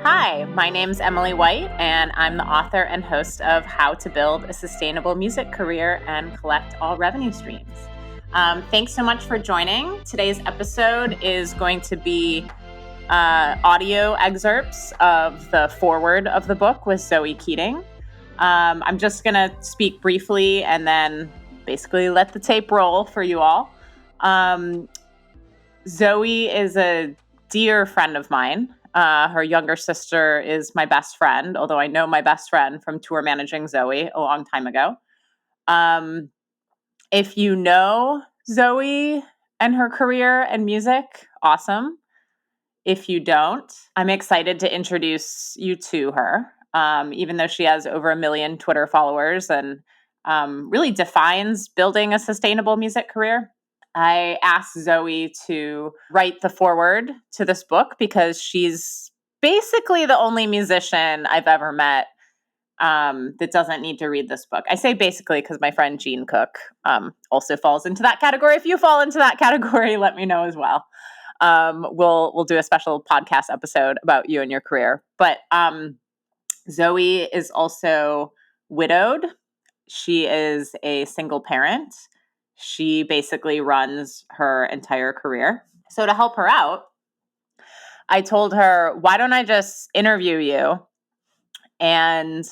Hi, my name's Emily White, and I'm the author and host of How to Build a Sustainable Music Career and Collect All Revenue Streams. Thanks so much for joining. Today's episode is going to be audio excerpts of the foreword of the book with Zoë Keating. I'm just going to speak briefly and then basically let the tape roll for you all. Zoë is a dear friend of mine. Her younger sister is my best friend, although I know my best friend from tour managing Zoë a long time ago. If you know Zoë and her career and music, awesome. If you don't, I'm excited to introduce you to her, even though she has over 1 million Twitter followers and really defines building a sustainable music career. I asked Zoë to write the foreword to this book because she's basically the only musician I've ever met that doesn't need to read this book. I say basically because my friend Jean Cook also falls into that category. If you fall into that category, let me know as well. We'll do a special podcast episode about you and your career. But Zoë is also widowed. She is a single parent. She basically runs her entire career. So to help her out, I told her, why don't I just interview you and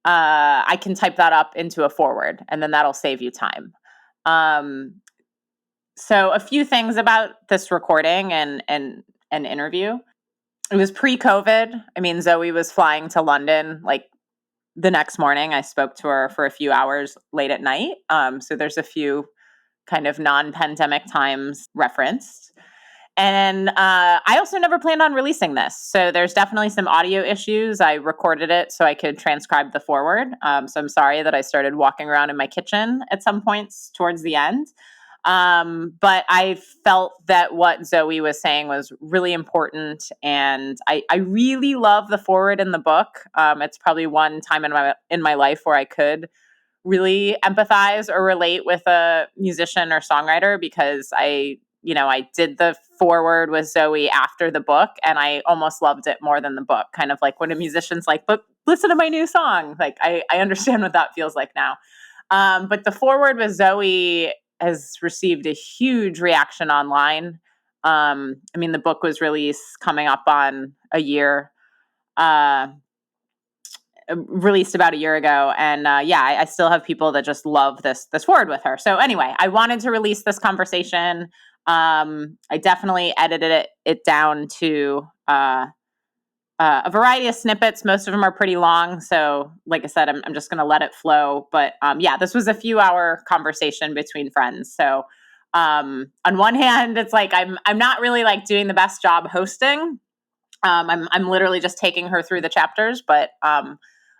I can type that up into a foreword and then that'll save you time. So a few things about this recording and interview. It was pre-COVID. I mean, Zoë was flying to London like the next morning. I spoke to her for a few hours late at night. So there's a few kind of non-pandemic times referenced. And I also never planned on releasing this. So there's definitely some audio issues. I recorded it so I could transcribe the foreword. So I'm sorry that I started walking around in my kitchen at some points towards the end. But I felt that what Zoë was saying was really important. And I really love the foreword in the book. It's probably one time in my life where I could really empathize or relate with a musician or songwriter because I did the foreword with Zoë after the book and I almost loved it more than the book. Kind of like when a musician's like, but listen to my new song. Like I understand what that feels like now. But the foreword with Zoë has received a huge reaction online. I mean, the book was released coming up on a year, released about a year ago. And I still have people that just love this foreword with her. So anyway, I wanted to release this conversation. I definitely edited it down to a variety of snippets. Most of them are pretty long. So like I said, I'm just going to let it flow. But this was a few-hour conversation between friends. So on one hand, it's like I'm not really like doing the best job hosting. I'm literally just taking her through the chapters, but I'm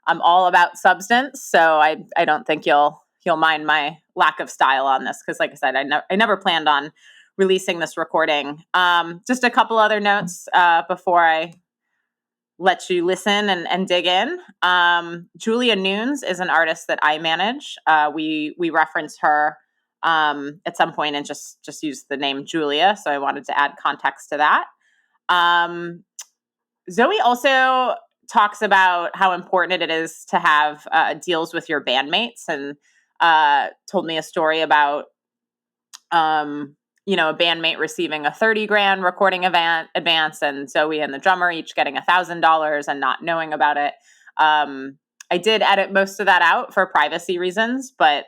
all about substance, so I don't think you'll mind my lack of style on this because, like I said, I never planned on releasing this recording. Just a couple other notes before I let you listen and dig in. Julia Nunes is an artist that I manage. We reference her at some point and just use the name Julia, so I wanted to add context to that. Zoë also talks about how important it is to have deals with your bandmates and told me a story about, a bandmate receiving a $30,000 recording advance and Zoë and the drummer each getting $1,000 and not knowing about it. I did edit most of that out for privacy reasons, but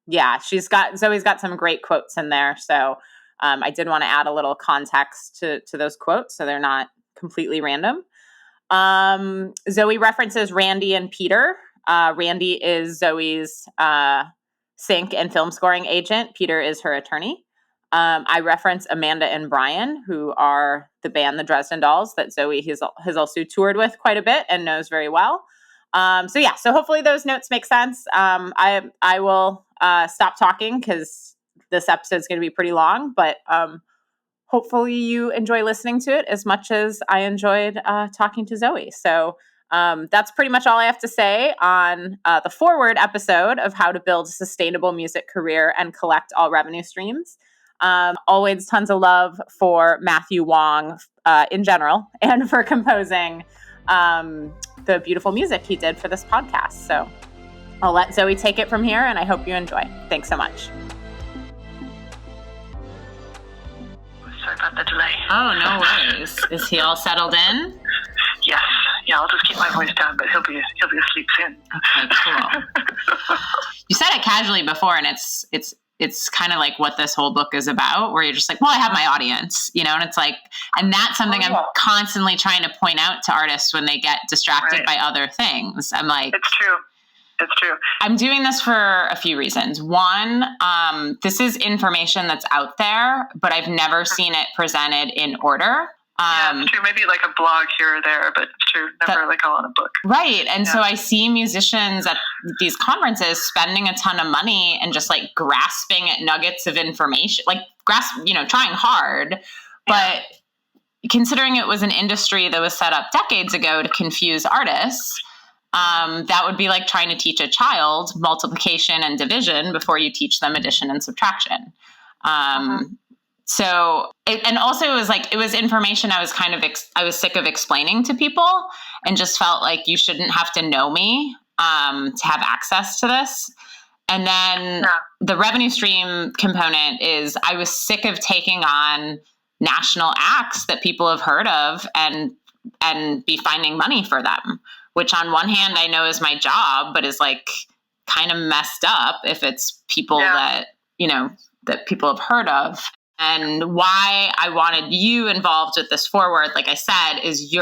Zoe's got some great quotes in there. So I did want to add a little context to those quotes so they're not completely random. Zoë references Randy and Peter. Randy is Zoe's sync and film scoring agent. Peter is her attorney. I reference Amanda and Brian, who are the band The Dresden Dolls that Zoë has also toured with quite a bit and knows very well. So hopefully those notes make sense. I will stop talking because this episode is going to be pretty long, but hopefully you enjoy listening to it as much as I enjoyed talking to Zoë. So that's pretty much all I have to say on the foreword episode of How to Build a Sustainable Music Career and Collect All Revenue Streams. Always tons of love for Matthew Wong in general and for composing the beautiful music he did for this podcast. So I'll let Zoe take it from here, and I hope you enjoy. Thanks so much. Sorry about the delay. Oh, no worries. Is he all settled in? Yes. Yeah, I'll just keep my voice down, but he'll be asleep soon. Okay, cool. You said it casually before, and it's kind of like what this whole book is about, where you're just like, well, I have my audience, and it's like, and that's something I'm constantly trying to point out to artists when they get distracted by other things. I'm like, it's true. It's true. I'm doing this for a few reasons. One, this is information that's out there, but I've never seen it presented in order. Yeah, it's true. Maybe like a blog here or there, but it's true. Never like all in a book. Right. And so I see musicians at these conferences spending a ton of money and just like grasping at nuggets of information, like trying hard. But considering it was an industry that was set up decades ago to confuse artists, that would be like trying to teach a child multiplication and division before you teach them addition and subtraction. So, and also it was information I was I was sick of explaining to people, and just felt like you shouldn't have to know me to have access to this. And then the revenue stream component is I was sick of taking on national acts that people have heard of and be finding money for them, which on one hand I know is my job, but is like kind of messed up if it's people that people have heard of. And why I wanted you involved with this Foreword, like I said, is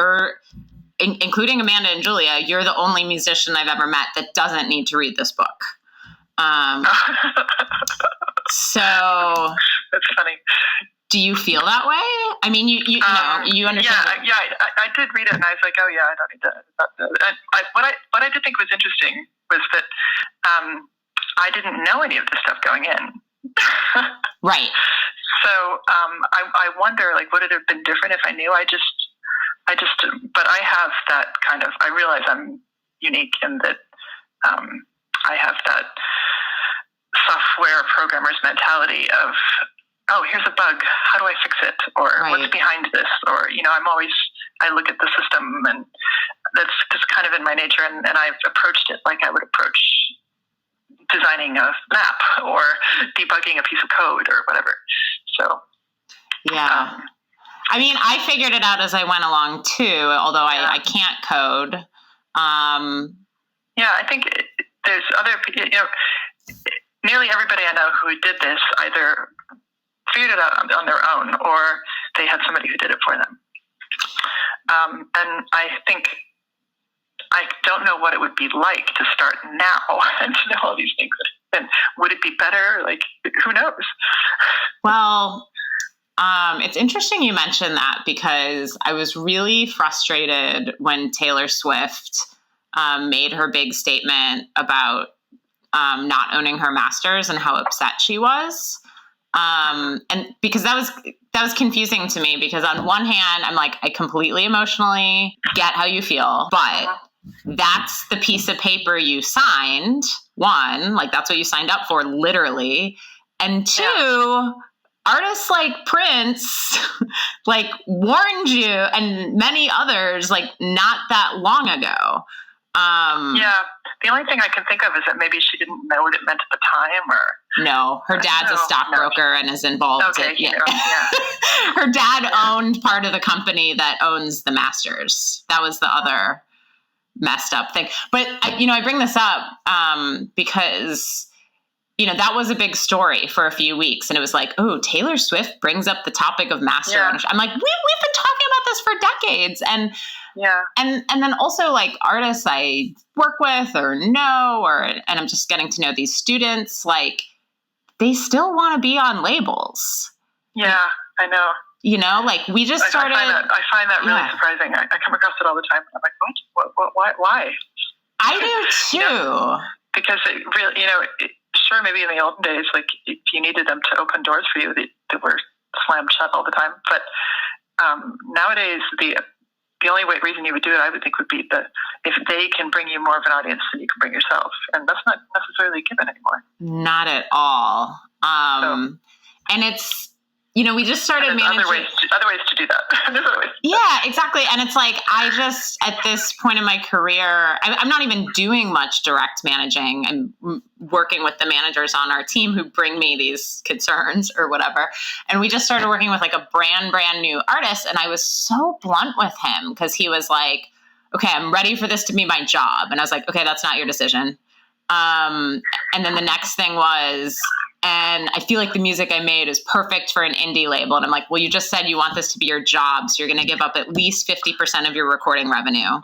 including Amanda and Julia, you're the only musician I've ever met that doesn't need to read this book. So that's funny. Do you feel that way? I mean, you understand. Yeah, I did read it, and I was like, oh yeah, I don't need to. What I did think was interesting was that I didn't know any of this stuff going in. Right. So I wonder, like, would it have been different if I knew? But I have that kind of. I realize I'm unique in that I have that software programmer's mentality of, oh, here's a bug. How do I fix it? Or what's behind this? Or I look at the system, and that's just kind of in my nature. And I've approached it like I would approach designing a map or debugging a piece of code or whatever. So, yeah. I mean, I figured it out as I went along too, although I can't code. Yeah, I think there's other people, nearly everybody I know who did this either figured it out on their own or they had somebody who did it for them. And I think I don't know what it would be like to start now and to know all these things. And would it be better? Like, who knows? Well, it's interesting you mentioned that, because I was really frustrated when Taylor Swift made her big statement about not owning her masters and how upset she was. And because that was confusing to me, because on one hand, I'm like, I completely emotionally get how you feel, but that's the piece of paper you signed. One, like that's what you signed up for, literally. And two, artists like Prince, like warned you, and many others, like not that long ago. The only thing I can think of is that maybe she didn't know what it meant at the time, or no, her dad's a stockbroker and is involved. Okay, Her dad owned part of the company that owns the masters. That was the other messed up thing. But I bring this up because that was a big story for a few weeks, and it was like, oh, Taylor Swift brings up the topic of master ownership. I'm like, we've been talking about this for decades, and and then also like artists I work with or know, and I'm just getting to know these students, like they still want to be on labels. Yeah, I know. Like we just started. I find that really surprising. I come across it all the time. I'm like, what? Why? I do too. Because it really, sure, maybe in the olden days, like if you needed them to open doors for you, they were slammed shut all the time. But nowadays, the only reason you would do it, I would think, would be if they can bring you more of an audience than you can bring yourself, and that's not necessarily given anymore. Not at all. And it's we just started managing other ways to do that. There's other ways. Yeah, exactly. And it's like, I just, at this point in my career, I'm not even doing much direct managing. I'm working with the managers on our team who bring me these concerns or whatever. And we just started working with like a brand new artist. And I was so blunt with him because he was like, okay, I'm ready for this to be my job. And I was like, okay, that's not your decision. And then the next thing was, and I feel like the music I made is perfect for an indie label. And I'm like, well, you just said you want this to be your job. So you're going to give up at least 50% of your recording revenue.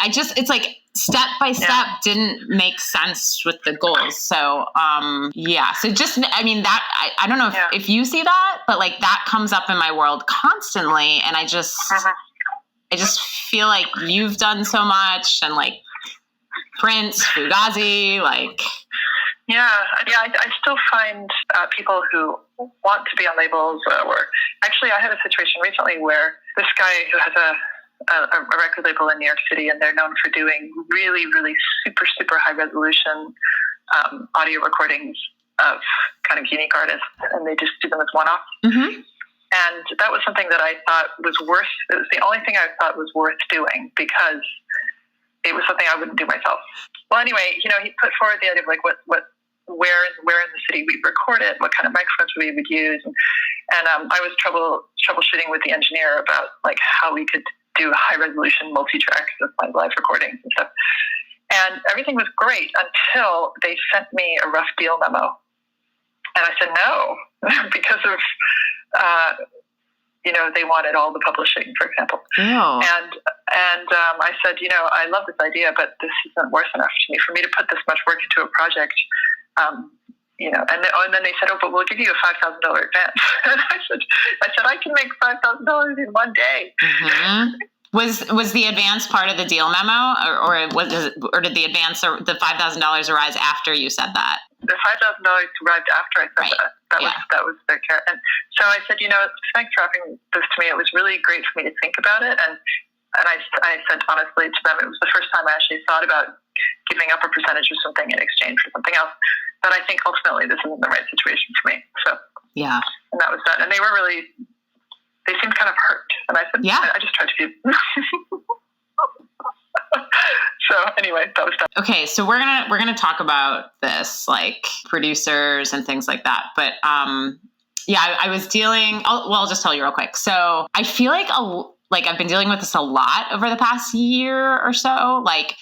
It's like step by step didn't make sense with the goals. So, So just, I mean, that, I don't know if you see that, but like that comes up in my world constantly. And I just feel like you've done so much, and like Prince, Fugazi, like... I still find people who want to be on labels, or actually I had a situation recently where this guy who has a record label in New York City, and they're known for doing really, really super, super high resolution audio recordings of kind of unique artists, and they just do them as one-off. Mm-hmm. And that was something that I thought it was the only thing I thought was worth doing, because it was something I wouldn't do myself. Well, anyway, he put forward the idea of like where in the city we'd record it, what kind of microphones we would use, and I was troubleshooting with the engineer about like how we could do high resolution multi-tracks of my live recordings and stuff. And everything was great until they sent me a rough deal memo, and I said no because of they wanted all the publishing, for example. Oh. And I said, I love this idea, but this isn't worth enough to me for me to put this much work into a project. And then they said, oh, but we'll give you a $5,000 advance. And I said, I can make $5,000 in one day. Mm-hmm. Was the advance part of the deal memo, or did the advance or the $5,000 arise after you said that? The $5,000 arrived after I said that. That was their care. And so I said, thanks for offering this to me. It was really great for me to think about it. And I said honestly to them, it was the first time I actually thought about giving up a percentage of something in exchange for something else. But I think ultimately this isn't the right situation for me. So yeah, and that was that. And they seemed kind of hurt. And I said, I just tried to do. So anyway, that was that. Okay, so we're gonna talk about this, like producers and things like that. But I was dealing. I'll just tell you real quick. So I feel like I've been dealing with this a lot over the past year or so. Like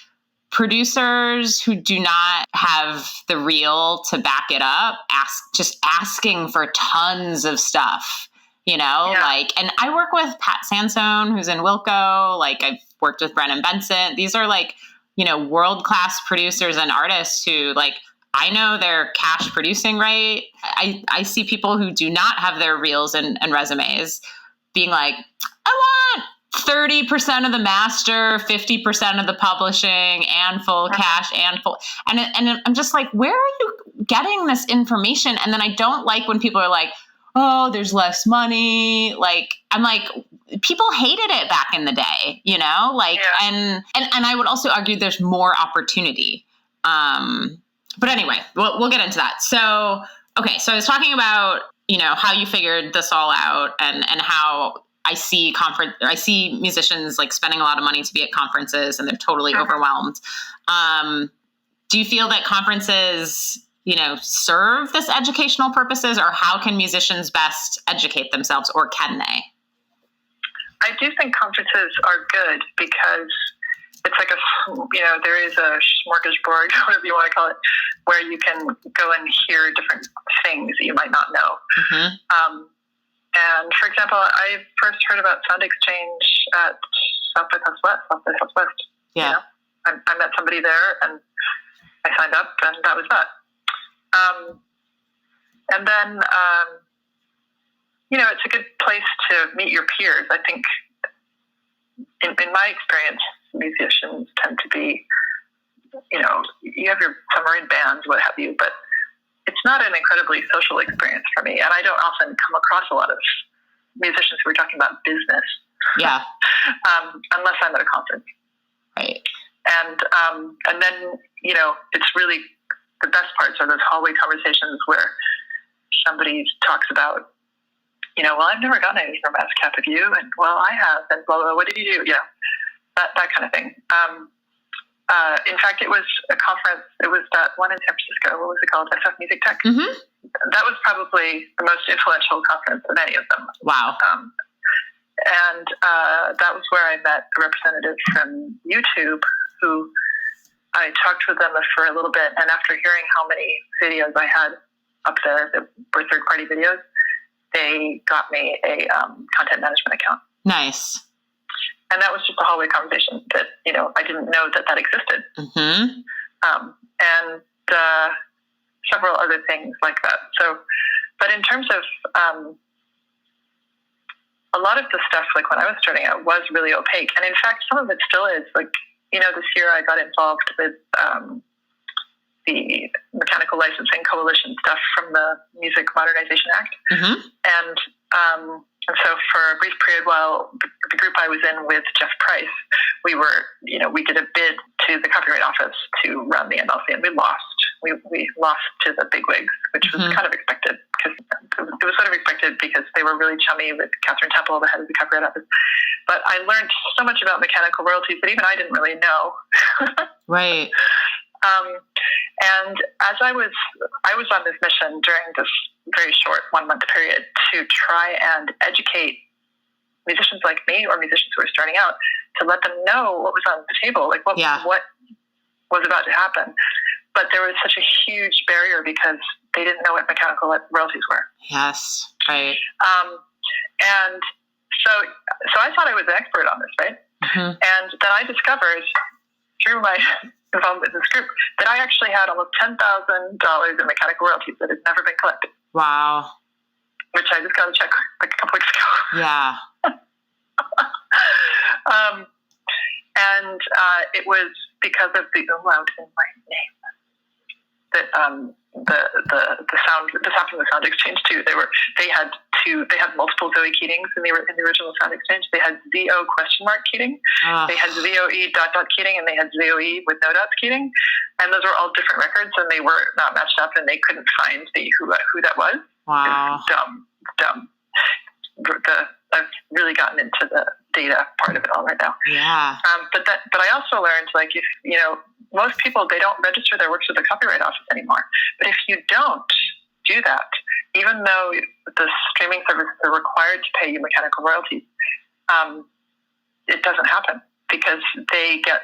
producers who do not have the reel to back it up, asking for tons of stuff. And I work with Pat Sansone, who's in Wilco. Like I've worked with Brennan Benson. These are like, world-class producers and artists who like, I know their cash producing rate. I see people who do not have their reels and resumes being like, I want 30% of the master, 50% of the publishing, and full cash and full. And I'm just like, where are you getting this information? And then I don't like when people are like, oh, there's less money. Like, I'm like, people hated it back in the day, and I would also argue there's more opportunity. But anyway, we'll get into that. So, okay. So I was talking about, how you figured this all out and how I see musicians like spending a lot of money to be at conferences and they're totally overwhelmed. Do you feel that conferences, serve this educational purposes, or how can musicians best educate themselves, or can they? I do think conferences are good because it's like there is a smorgasbord, whatever you want to call it, where you can go and hear different things that you might not know. Mm-hmm. And for example, I first heard about Sound Exchange at South by Southwest. Yeah. I met somebody there and I signed up, and that was that. And then, it's a good place to meet your peers. I think in my experience, musicians tend to be, you have some are in bands, what have you, but it's not an incredibly social experience for me. And I don't often come across a lot of musicians who are talking about business. Yeah. Unless I'm at a conference. Right. And then, it's really, the best parts are those hallway conversations where somebody talks about, well, I've never gotten anything from ASCAP, have you? And, well, I have, and blah, blah, what did you do? That kind of thing. In fact, it was a conference. It was that one in San Francisco. What was it called? SF Music Tech. Mm-hmm. That was probably the most influential conference of any of them. Wow. And that was where I met a representative from YouTube who I talked with them for a little bit. And after hearing how many videos I had up there that were third-party videos, they got me a content management account. Nice. And that was just a hallway conversation that, I didn't know that existed. Mm-hmm. And several other things like that. So, but in terms of a lot of the stuff, like when I was starting out, was really opaque. And in fact, some of it still is. Like, this year I got involved with the Mechanical Licensing Coalition stuff from the Music Modernization Act. Mm-hmm. And so for a brief period while the group I was in with Jeff Price, we were, we did a bid to the Copyright Office to run the MLC, and we lost. We lost to the bigwigs, which was kind of expected, because it was sort of expected because they were really chummy with Catherine Temple, the head of the Copyright Office. But I learned so much about mechanical royalties that even I didn't really know. Right. And as I was on this mission during this very short 1 month period to try and educate musicians like me or musicians who are starting out, to let them know what was on the table, like what was about to happen. But there was such a huge barrier because they didn't know what mechanical royalties were. Yes, right. And so I thought I was an expert on this, right? Mm-hmm. And then I discovered through my involvement in this group that I actually had almost $10,000 in mechanical royalties that had never been collected. Wow. Which I just got a check like a couple weeks ago. Yeah. And it was because of the umlaut in my name that the sound, this happened in the Sound Exchange too. They had multiple Zoë Keatings in the original Sound Exchange. They had ZO ? Keating. They had ZOE ... Keating, and they had ZOE with no dots Keating. And those were all different records, and they were not matched up, and they couldn't find who that was. Wow. Dumb. I've really gotten into the data part of it all right now. Yeah. But I also learned, like, if most people, they don't register their works with the Copyright Office anymore. But if you don't do that, even though the streaming services are required to pay you mechanical royalties, it doesn't happen because they get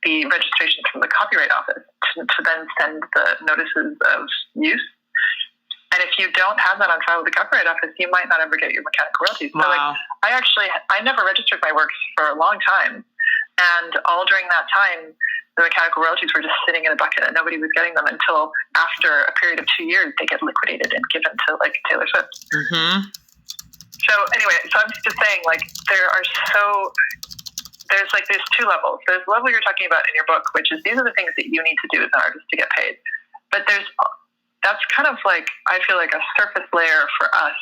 the registration from the Copyright Office to then send the notices of use. And if you don't have that on file with the Copyright Office, you might not ever get your mechanical royalties. Wow. So I never registered my works for a long time. And all during that time, the mechanical royalties were just sitting in a bucket and nobody was getting them until after a period of 2 years, they get liquidated and given to like Taylor Swift. Mm-hmm. So anyway, I'm just saying, like, there's two levels. There's the level you're talking about in your book, which is these are the things that you need to do as an artist to get paid. But that's kind of like, I feel like a surface layer for us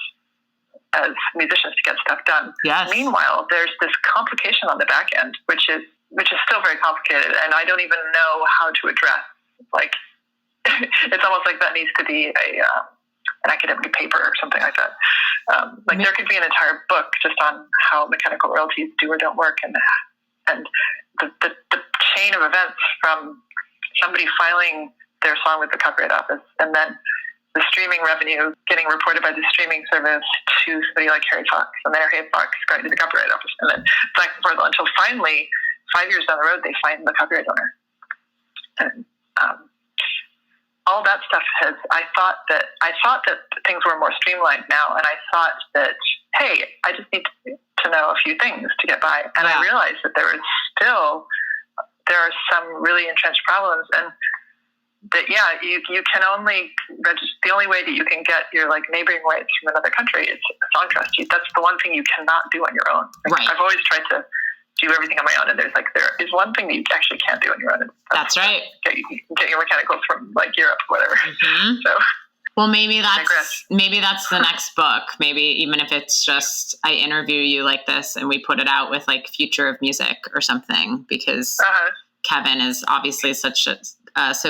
as musicians to get stuff done. Yes. Meanwhile, there's this complication on the back end, which is still very complicated, and I don't even know how to address. Like, it's almost like that needs to be an academic paper or something like that. There could be an entire book just on how mechanical royalties do or don't work, and the chain of events from somebody filing their song with the Copyright Office, and then the streaming revenue getting reported by the streaming service to somebody like Harry Fox, and then Harry Fox going to the Copyright Office, and then back and forth until finally, 5 years down the road, they find the copyright owner. And all that stuff I thought that things were more streamlined now, and I thought that, hey, I just need to know a few things to get by. And I realized that there are some really entrenched problems, and that you can only register. The only way that you can get your like neighboring rights from another country is a song trust. That's the one thing you cannot do on your own. Like, right. I've always tried to do everything on my own, and there is one thing that you actually can't do on your own. That's right. Get your mechanicals from like Europe, whatever. Mm-hmm. So. Well, maybe that's the next book. Maybe even if it's just I interview you like this and we put it out with like Future of Music or something, because Kevin is obviously so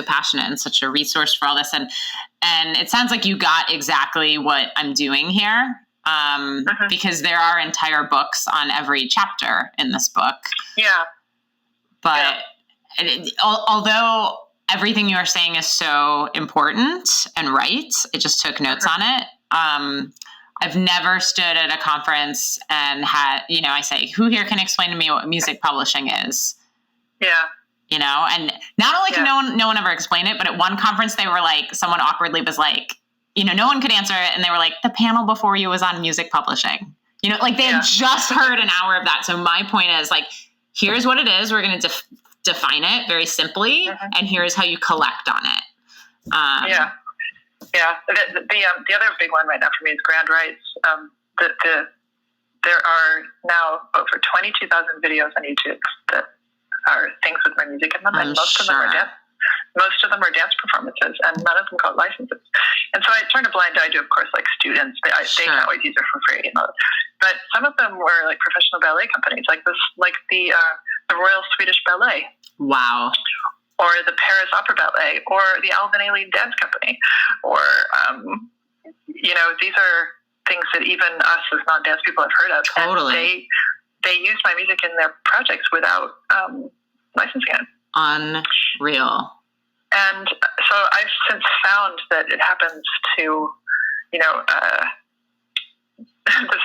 passionate and such a resource for all this. And it sounds like you got exactly what I'm doing here. because there are entire books on every chapter in this book. Yeah. But although everything you are saying is so important and right, I just took notes on it. I've never stood at a conference and had, I say, who here can explain to me what music publishing is? Yeah. And not only can no one ever explain it, but at one conference they were like, someone awkwardly was like, no one could answer it. And they were like, the panel before you was on music publishing. Like they had just heard an hour of that. So my point is like, here's what it is. We're going to define it very simply. And here's how you collect on it. Yeah. The other big one right now for me is grand rights. There are now over 22,000 videos on YouTube that are things with my music in them, and most of them are dance performances, and none of them got licenses. And so I turned a blind eye to, of course, like students. They can always use it for free, but some of them were like professional ballet companies, like the Royal Swedish Ballet. Wow. Or the Paris Opera Ballet, or the Alvin Ailey Dance Company, or these are things that even us as non-dance people have heard of. Totally. And they use my music in their projects without licensing it. Unreal. And so I've since found that it happens to, this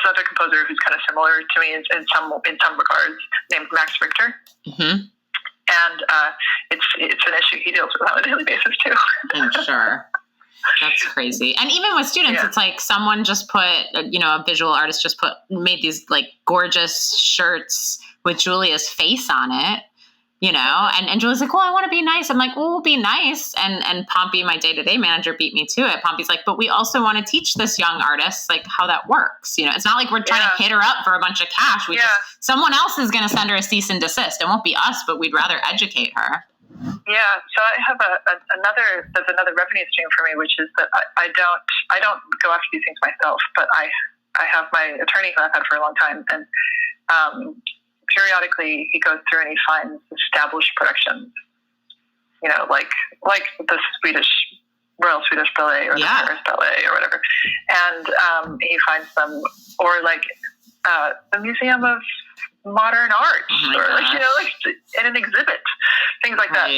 other composer who's kind of similar to me in some regards, named Max Richter. Mm-hmm. And it's an issue he deals with on a daily basis too. I'm sure. That's crazy. And even with students, it's like someone just put, a visual artist made these like gorgeous shirts with Julia's face on it, and Julia's like, well, I want to be nice. I'm like, well, we'll be nice. And Pompey, my day-to-day manager, beat me to it. Pompey's like, but we also want to teach this young artist like how that works. It's not like we're trying to hit her up for a bunch of cash. Someone else is going to send her a cease and desist. It won't be us, but we'd rather educate her. Yeah, so I have there's another revenue stream for me, which is that I don't go after these things myself, but I have my attorney who I've had for a long time, and periodically he goes through and he finds established productions, like the Royal Swedish Ballet or the Paris Ballet or whatever, and he finds them, or like the Museum of Modern Art, in an exhibit, things like that.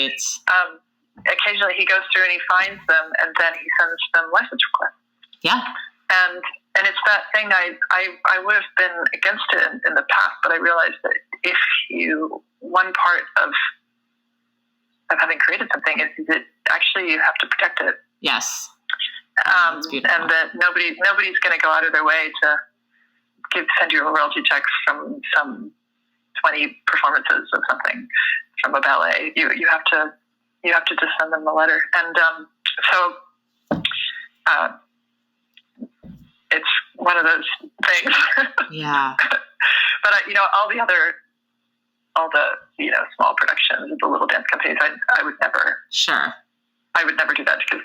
Occasionally he goes through and he finds them, and then he sends them license requests. Yeah. And it's that thing I would have been against it in the past, but I realized that one part of having created something is that actually you have to protect it. Yes. And that nobody's going to go out of their way to send you a royalty check from some 20 performances of something from a ballet. You have to just send them a letter, and so it's one of those things. Yeah. But all the small productions, the little dance companies, I would never. Sure. I would never do that because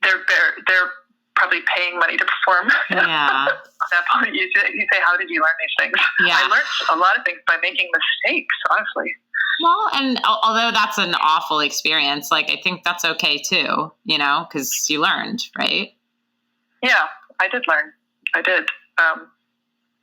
they're probably paying money to perform. Yeah. At that point, you say, how did you learn these things? Yeah. I learned a lot of things by making mistakes, honestly. Well, and although that's an awful experience, like, I think that's okay too, because you learned, right? Yeah, I did learn. I did.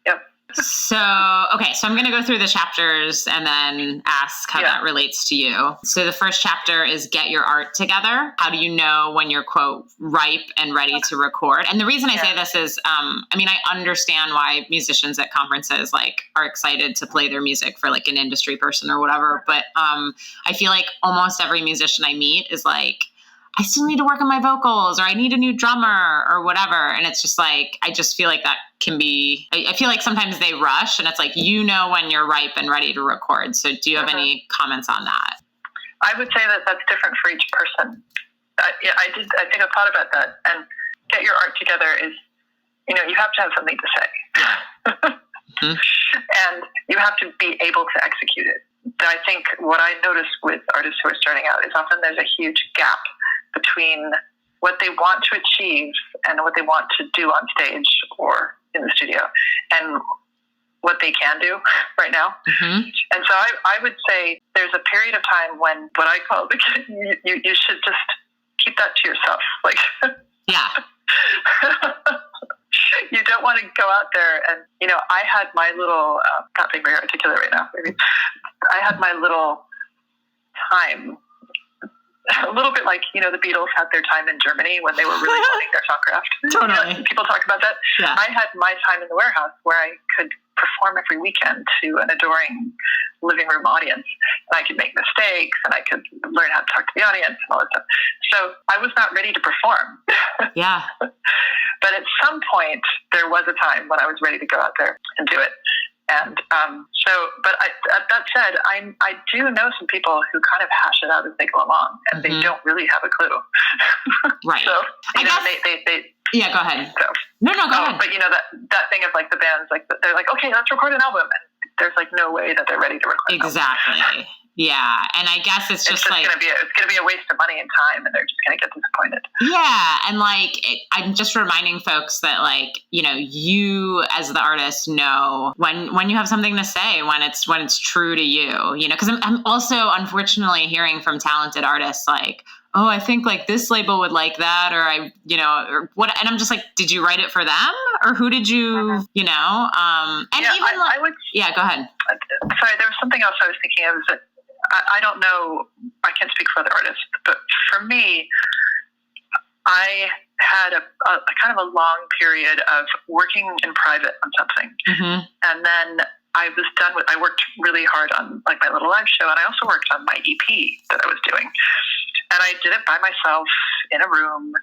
Yep. So I'm going to go through the chapters and then ask how that relates to you. So the first chapter is get your art together. How do you know when you're, quote, ripe and ready to record? And the reason I say this is, I understand why musicians at conferences are excited to play their music for an industry person or whatever. But I feel like almost every musician I meet is like, I still need to work on my vocals, or I need a new drummer or whatever. And it's just I just feel like that can be, I feel like sometimes they rush, and it's when you're ripe and ready to record. So do you have any comments on that? I would say that that's different for each person. I think I thought about that, and get your art together is, you have to have something to say. And you have to be able to execute it. I think what I notice with artists who are starting out is often there's a huge gap between what they want to achieve and what they want to do on stage or in the studio, and what they can do right now. Mm-hmm. And so I would say there's a period of time when what I call you should just keep that to yourself. Yeah. You don't don't want to go out there and, I had my little, not being very articulate right now, maybe. I had my little time, a little bit like, the Beatles had their time in Germany when they were really honing their songcraft. Totally. People talk about that. Yeah. I had my time in the warehouse where I could perform every weekend to an adoring living room audience. And I could make mistakes and I could learn how to talk to the audience and all that stuff. So I was not ready to perform. Yeah. But at some point, there was a time when I was ready to go out there and do it. And that said, I do know some people who kind of hash it out as they go along, and they don't really have a clue. Right. So, I guess, they yeah, go ahead. So, no, go ahead. But that thing of like the bands, like they're like, okay, let's record an album. And there's like no way that they're ready to record an album. Exactly. Yeah. And I guess it's just like, it's going to be a waste of money and time, and they're just going to get disappointed. Yeah. And I'm just reminding folks that you as the artist know when you have something to say, when it's true to you, cause I'm also unfortunately hearing from talented artists like, oh, I think like this label would like that, or or what. And I'm just like, did you write it for them, or who did you, and yeah, even I would, yeah, go ahead. Sorry, there was something else I was thinking of. Is that I don't know, I can't speak for other artists, but for me, I had a kind of a long period of working in private on something. And then I was done with, I worked really hard on like my little live show, and I also worked on my EP that I was doing. And I did it by myself in a room,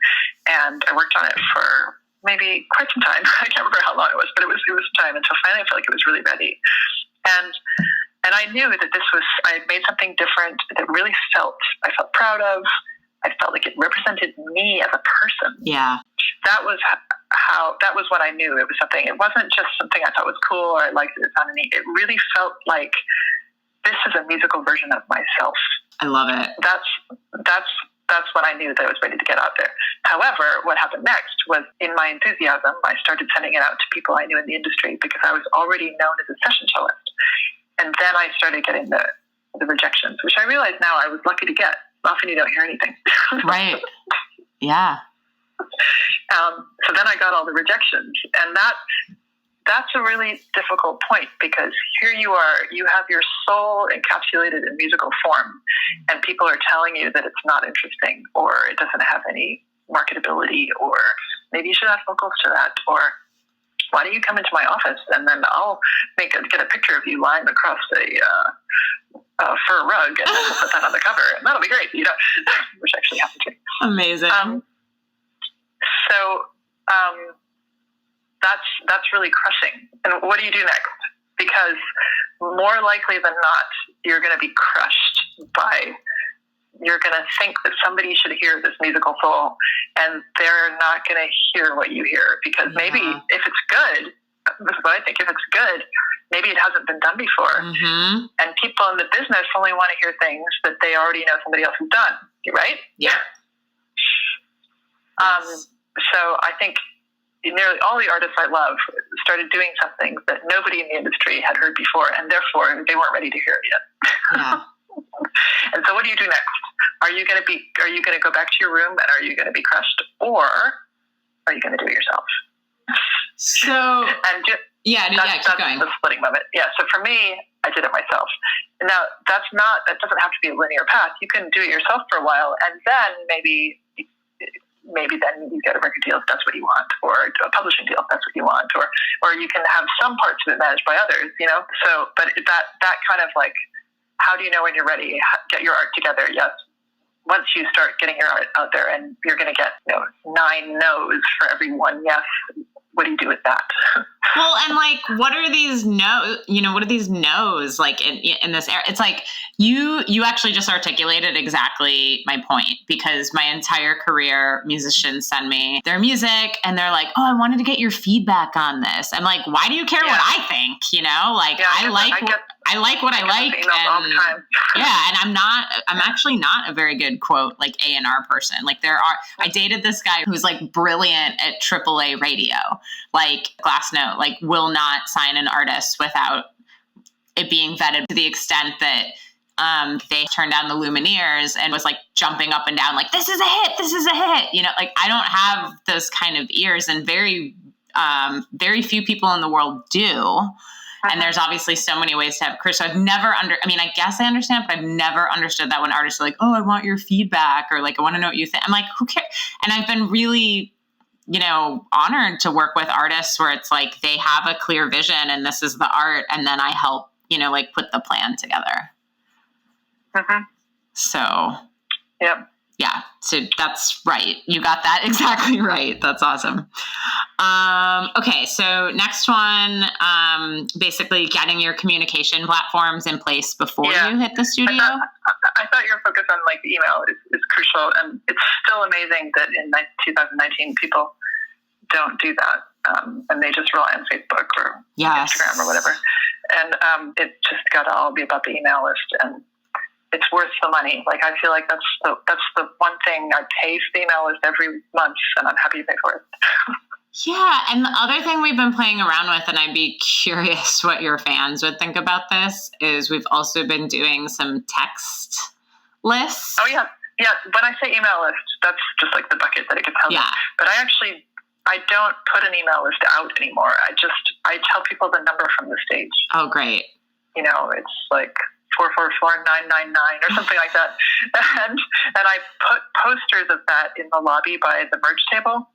and I worked on it for maybe quite some time. I can't remember how long it was, but it was some time until finally I felt like it was really ready. And I knew that I had made something different that really I felt proud of. I felt like it represented me as a person. Yeah. That was when I knew it was something. It wasn't just something I thought was cool or I liked it. It sounded neat. It really felt like this is a musical version of myself. I love it. That's when I knew that I was ready to get out there. However, what happened next was, in my enthusiasm, I started sending it out to people I knew in the industry because I was already known as a session cellist. And then I started getting the rejections, which I realize now I was lucky to get. Often you don't hear anything. Right. Yeah. So then I got all the rejections. And that's a really difficult point, because here you are, you have your soul encapsulated in musical form, and people are telling you that it's not interesting, or it doesn't have any marketability, or maybe you should add vocals to that, or why don't you come into my office and then I'll get a picture of you lying across a fur rug, and then we'll put that on the cover, and that'll be great, which actually happened to me. Amazing. So that's really crushing. And what do you do next? Because more likely than not, you're going to be crushed by. You're going to think that somebody should hear this musical soul, and they're not going to hear what you hear, because maybe if it's good, this is what I think, if it's good, maybe it hasn't been done before. And people in the business only want to hear things that they already know somebody else has done, right? Yeah. So I think nearly all the artists I love started doing something that nobody in the industry had heard before, and therefore they weren't ready to hear it yet. Yeah. And so what do you do next? Are you going to go back to your room, and are you going to be crushed, or are you going to do it yourself? So, keep going. That's the splitting moment. Yeah. So for me, I did it myself. Now that doesn't have to be a linear path. You can do it yourself for a while, and then maybe then you get a record deal if that's what you want, or a publishing deal if that's what you want, or you can have some parts of it managed by others, So, but that kind of like, how do you know when you're ready? Get your art together. Yes. Once you start getting your art out there, and you're going to get 9 no's for every 1 yes, what do you do with that? Well, and like, what are these what are these no's like in this era? It's like you actually just articulated exactly my point, because my entire career, musicians send me their music and they're like, oh, I wanted to get your feedback on this. I'm like, why do you care what I think? I like what I like. And, and I'm actually not a very good quote, like A&R person. Like I dated this guy who's like brilliant at AAA radio, like Glass Note, like will not sign an artist without it being vetted, to the extent that they turned down the Lumineers and was like jumping up and down, like, this is a hit. Like, I don't have those kind of ears, and very very few people in the world do. And there's obviously so many ways to have a career. So I've never I guess I understand, but I've never understood that when artists are like, oh, I want your feedback, or like, I want to know what you think. I'm like, who cares? And I've been really, honored to work with artists where it's like, they have a clear vision and this is the art. And then I help, put the plan together. Mm-hmm. So, yep. Yeah, so that's right. You got that exactly right. That's awesome. Okay, so next one, basically getting your communication platforms in place before you hit the studio. I thought your focus on like email is crucial, and it's still amazing that in 2019 people don't do that, and they just rely on Facebook or Instagram or whatever. And it just got to all be about the email list, and it's worth the money. Like, I feel like that's the one thing I pay for the email list every month, and I'm happy to pay for it. Yeah, and the other thing we've been playing around with, and I'd be curious what your fans would think about this, is we've also been doing some text lists. Oh, yeah. Yeah, when I say email list, that's just like the bucket that it gets held in. But I don't put an email list out anymore. I tell people the number from the stage. Oh, great. It's like 444-999 or something like that. And I put posters of that in the lobby by the merge table,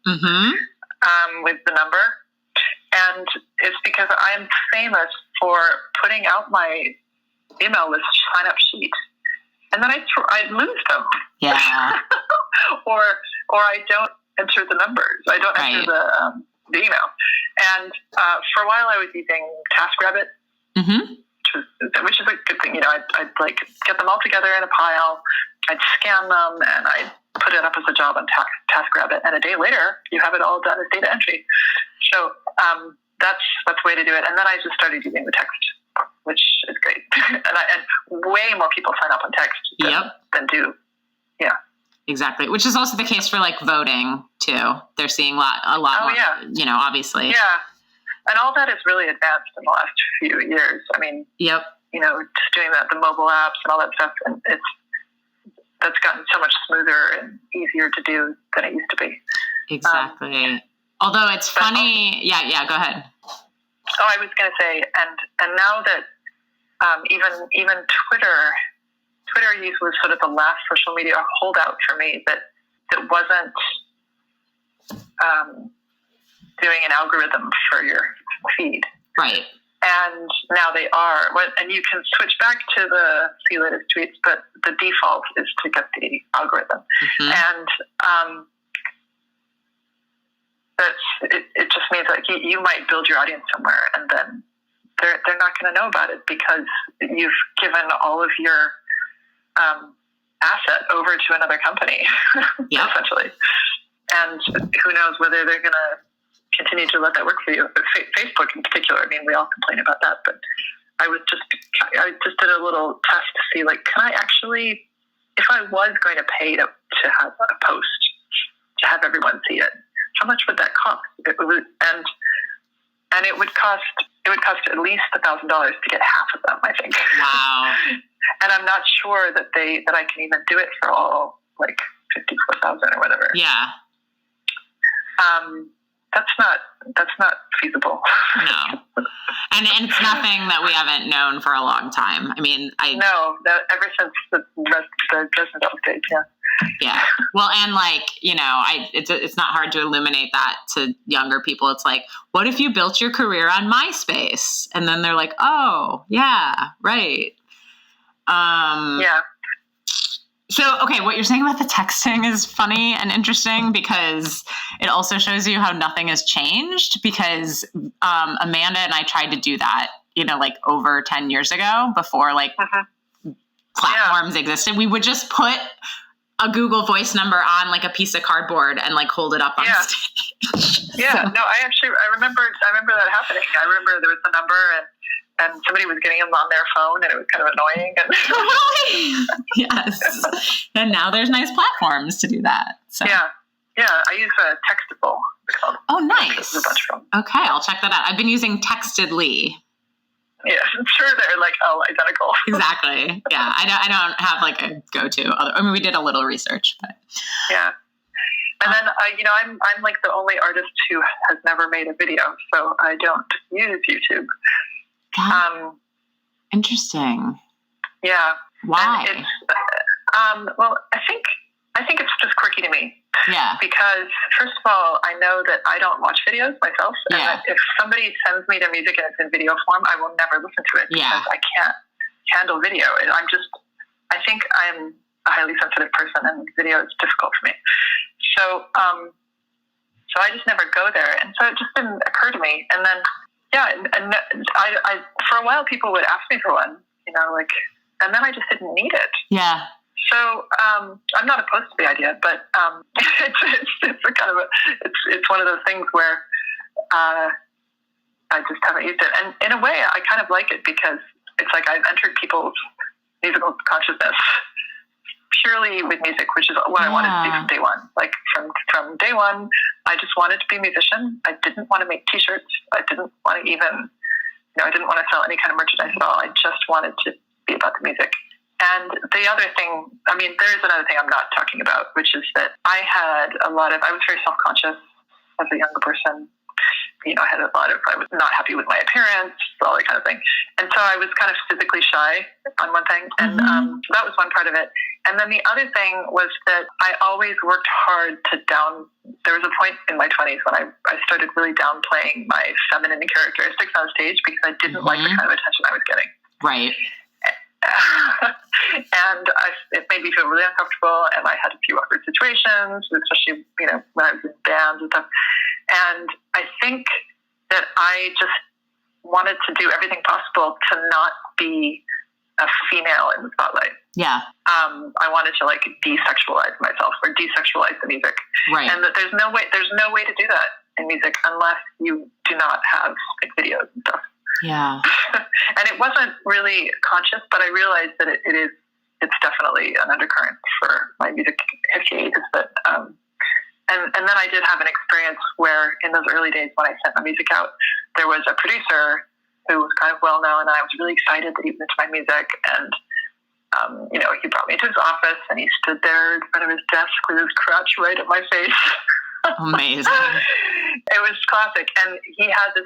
with the number. And it's because I'm famous for putting out my email list sign-up sheet, and then I lose them. Yeah. or I don't enter the numbers. I don't enter the email. And for a while I was using TaskRabbit, which is a good thing. I'd like get them all together in a pile, I'd scan them, and I'd put it up as a job on TaskRabbit, and a day later you have it all done as data entry. So that's the way to do it. And then I just started using the text, which is great. and way more people sign up on text than do. Yeah. Exactly. Which is also the case for like voting too. They're seeing a lot more, obviously. Yeah. And all that is really advanced in the last few years. I mean, just doing the mobile apps and all that stuff, and that's gotten so much smoother and easier to do than it used to be. Exactly. Although it's funny. Yeah, go ahead. Oh, I was going to say, and now that even Twitter use was sort of the last social media holdout for me that wasn't doing an algorithm for your feed. Right. And now they are. And you can switch back to the see latest tweets, but the default is to get the algorithm. And it just means like you might build your audience somewhere, and then they're not going to know about it because you've given all of your asset over to another company, essentially. And who knows whether they're going to continue to let that work for you. But Facebook in particular, I mean, we all complain about that, but I just did a little test to see, like, can I actually, if I was going to pay to have a post, to have everyone see it, how much would that cost? And it would cost at least $1,000 to get half of them, I think. Wow. And I'm not sure that I can even do it for all, like, 54,000 or whatever. Yeah. That's not feasible. No. And it's nothing that we haven't known for a long time. I mean, ever since the Dresden Double Stage, yeah. Yeah. Well, and like, it's not hard to illuminate that to younger people. It's like, what if you built your career on MySpace? And then they're like, oh, yeah, right. Yeah. So, okay, what you're saying about the texting is funny and interesting because it also shows you how nothing has changed, because Amanda and I tried to do that, like over 10 years ago before like platforms existed. We would just put a Google Voice number on like a piece of cardboard and like hold it up on stage. Yeah, no, I remember that happening. I remember there was a number and somebody was getting them on their phone, and it was kind of annoying. Yes. And now there's nice platforms to do that. So. Yeah, I use Textable. Oh, nice. There's a bunch of them. Okay, I'll check that out. I've been using Textedly. Yeah, I'm sure they're like identical. Exactly. Yeah, I don't have like a go-to. I mean, we did a little research, but yeah. And then, I'm like the only artist who has never made a video, so I don't use YouTube. Interesting. Yeah. Why? And it's, well, I think it's just quirky to me. Yeah. Because first of all, I know that I don't watch videos myself, and that if somebody sends me their music and it's in video form, I will never listen to it because I can't handle video. I think I'm a highly sensitive person, and video is difficult for me. So I just never go there, and so it just didn't occur to me. And then, and I for a while people would ask me for one, and then I just didn't need it. Yeah. So I'm not opposed to the idea, but it's one of those things where I just haven't used it. And in a way, I kind of like it because it's like I've entered people's musical consciousness purely with music, which is what I wanted to do from day one. Like from day one, I just wanted to be a musician. I didn't want to make T-shirts. I didn't want to even, I didn't want to sell any kind of merchandise at all. I just wanted to be about the music. And the other thing, there is another thing I'm not talking about, which is that I was very self-conscious as a younger person. I was not happy with my appearance, all that kind of thing. And so I was kind of physically shy on one thing. And so that was one part of it. And then the other thing was that I always worked hard there was a point in my 20s when I started really downplaying my feminine characteristics on stage because I didn't like the kind of attention I was getting. Right. And it made me feel really uncomfortable, and I had a few awkward situations, especially, when I was in bands and stuff. And I think that I just wanted to do everything possible to not be a female in the spotlight. Yeah. I wanted to desexualize myself or desexualize the music. Right. And that there's no way to do that in music unless you do not have videos and stuff. Yeah. And it wasn't really conscious, but I realized that it's definitely an undercurrent for my music history. Is that, and then I did have an experience where in those early days when I sent my music out, there was a producer who was kind of well known, and I was really excited that he was into my music. And he brought me to his office, and he stood there in front of his desk with his crotch right at my face. Amazing. It was classic. And he had this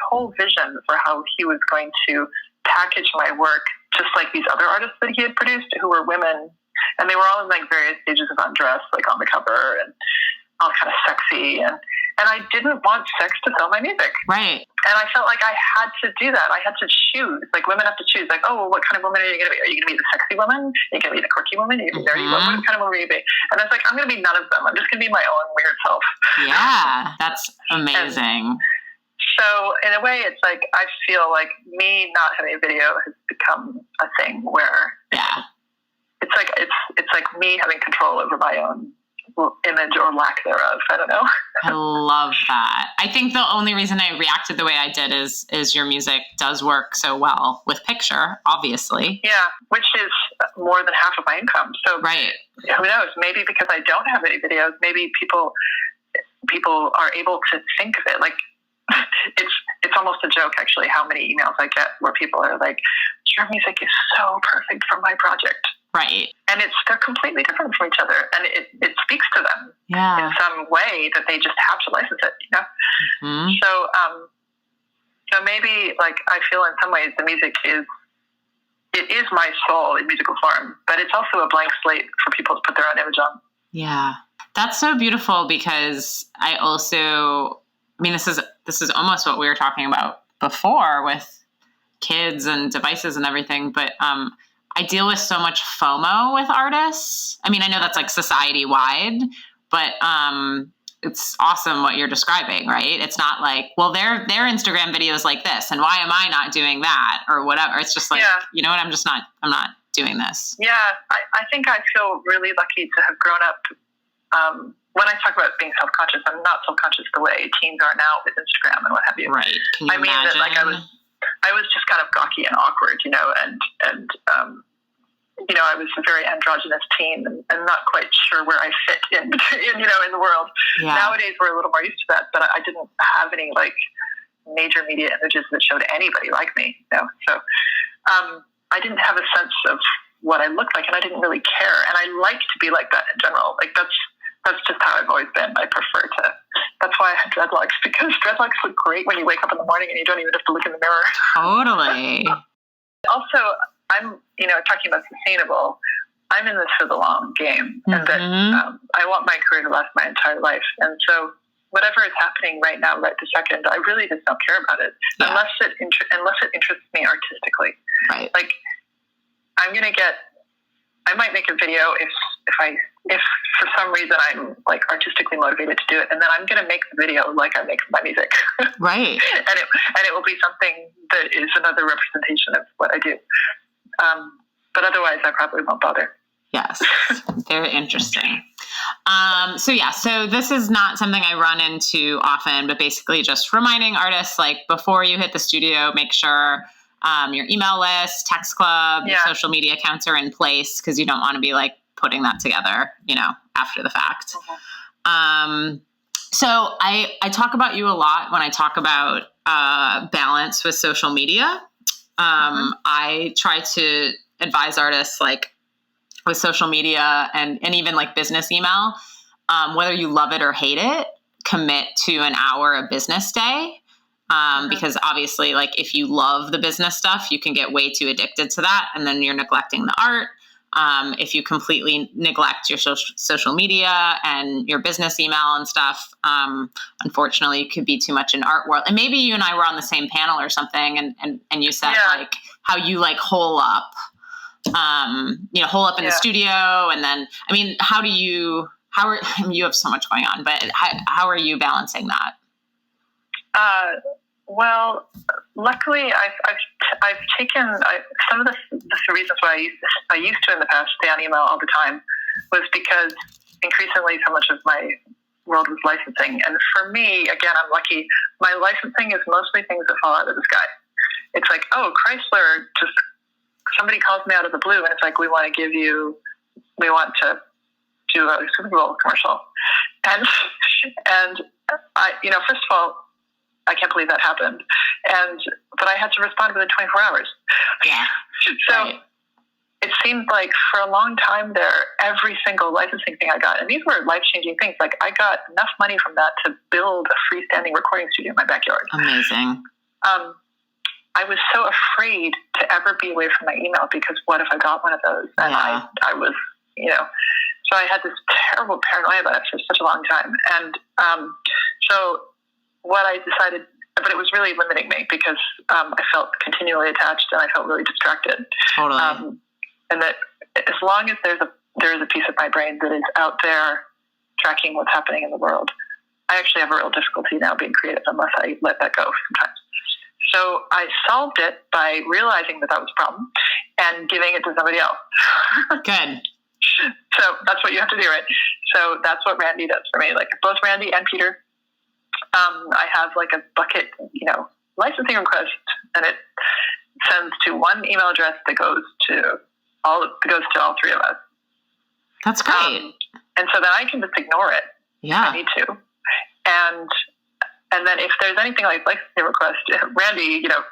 whole vision for how he was going to package my work, just like these other artists that he had produced who were women. And they were all in various stages of undress, on the cover and all kind of sexy. And I didn't want sex to sell my music. Right. And I felt like I had to do that. I had to choose. Women have to choose. What kind of woman are you going to be? Are you going to be the sexy woman? Are you going to be the quirky woman? Are you going to be the nerdy woman? What kind of woman are you going to be? And I was like, I'm going to be none of them. I'm just going to be my own weird self. Yeah, that's amazing. So in a way, it's like I feel like me not having a video has become a thing where it's like me having control over my own image or lack thereof. I don't know. I love that. I think the only reason I reacted the way I did is your music does work so well with picture, obviously. Yeah, which is more than half of my income. So right. Who knows? Maybe because I don't have any videos, maybe people are able to think of it. It's almost a joke, actually, how many emails I get where people are like, your music is so perfect for my project. Right. And they're completely different from each other. And it speaks to them in some way that they just have to license it, Mm-hmm. So maybe I feel in some ways the music is my soul in musical form, but it's also a blank slate for people to put their own image on. Yeah. That's so beautiful because I also, this is almost what we were talking about before with kids and devices and everything, but I deal with so much FOMO with artists. I know that's society wide, but it's awesome what you're describing, right? It's not well, their Instagram video is like this, and why am I not doing that or whatever? It's just you know what? I'm not doing this. Yeah, I think I feel really lucky to have grown up. When I talk about being self-conscious, I'm not self-conscious the way teens are now with Instagram and what have you. Right? Can you imagine? That I was just kind of gawky and awkward, and I was a very androgynous teen and not quite sure where I fit in the world. Yeah. Nowadays we're a little more used to that, but I didn't have any major media images that showed anybody like me. So I didn't have a sense of what I looked like, and I didn't really care. And I like to be like that in general. that's just how I've always been. I prefer to. That's why I had dreadlocks, because dreadlocks look great when you wake up in the morning and you don't even have to look in the mirror. Totally. Also, I'm, talking about sustainable. I'm in this for the long game, and that I want my career to last my entire life. And so, whatever is happening right now, right this second, I really just don't care about it unless it interests me artistically. Right. Like, I might make a video if for some reason I'm like artistically motivated to do it, and then I'm going to make the video like I make my music. Right. and it will be something that is another representation of what I do. But otherwise, I probably won't bother. Yes. Very interesting. So this is not something I run into often, but basically just reminding artists, like, before you hit the studio, make sure your email list, text club, your social media accounts are in place, because you don't want to be like putting that together, after the fact. So I talk about you a lot when I talk about balance with social media. I try to advise artists, like, with social media and even like business email, whether you love it or hate it, commit to an hour a business day. Because obviously, like, if you love the business stuff, you can get way too addicted to that, and then you're neglecting the art. If you completely neglect your social media and your business email and stuff, unfortunately, it could be too much in art world. And maybe you and I were on the same panel or something, and you said like how you like hole up in the studio, and then you have so much going on, but how are you balancing that? Well, luckily, I've taken some of the reasons why I used to in the past stay on email all the time was because increasingly so much of my world was licensing, and for me, again, I'm lucky. My licensing is mostly things that fall out of the sky. It's like, oh, Chrysler just somebody calls me out of the blue, and it's like, we want to do a Super Bowl commercial, and I, first of all, I can't believe that happened. But I had to respond within 24 hours. Yeah. So it seemed like for a long time there, every single licensing thing I got, and these were life-changing things. Like, I got enough money from that to build a freestanding recording studio in my backyard. Amazing. I was so afraid to ever be away from my email, because what if I got one of those? And I was, so I had this terrible paranoia about it for such a long time. And so what I decided, but it was really limiting me, because I felt continually attached and I felt really distracted. Totally. And that as long as there is a piece of my brain that is out there tracking what's happening in the world, I actually have a real difficulty now being creative unless I let that go sometimes. So I solved it by realizing that was a problem and giving it to somebody else. Good. So that's what you have to do, right? So that's what Randy does for me. Like, both Randy and Peter, I have like a bucket, licensing request, and it sends to one email address that goes to all three of us. That's great. And so then I can just ignore it. Yeah. If I need to. And then if there's anything like licensing request, Randy, he's a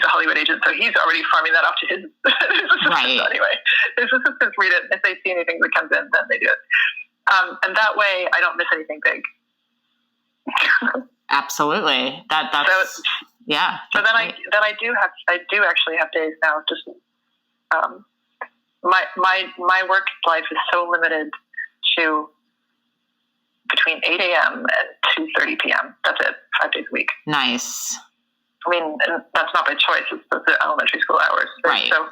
Hollywood agent, so he's already farming that off to his assistants anyway. His assistants read it. If they see anything that comes in, then they do it. And that way I don't miss anything big. Absolutely. That's yeah. So then I do actually have days now. Just my work life is so limited to between 8 a.m. and 2:30 p.m. That's it, 5 days a week. Nice. I mean, and that's not by choice. It's the elementary school hours. Right. So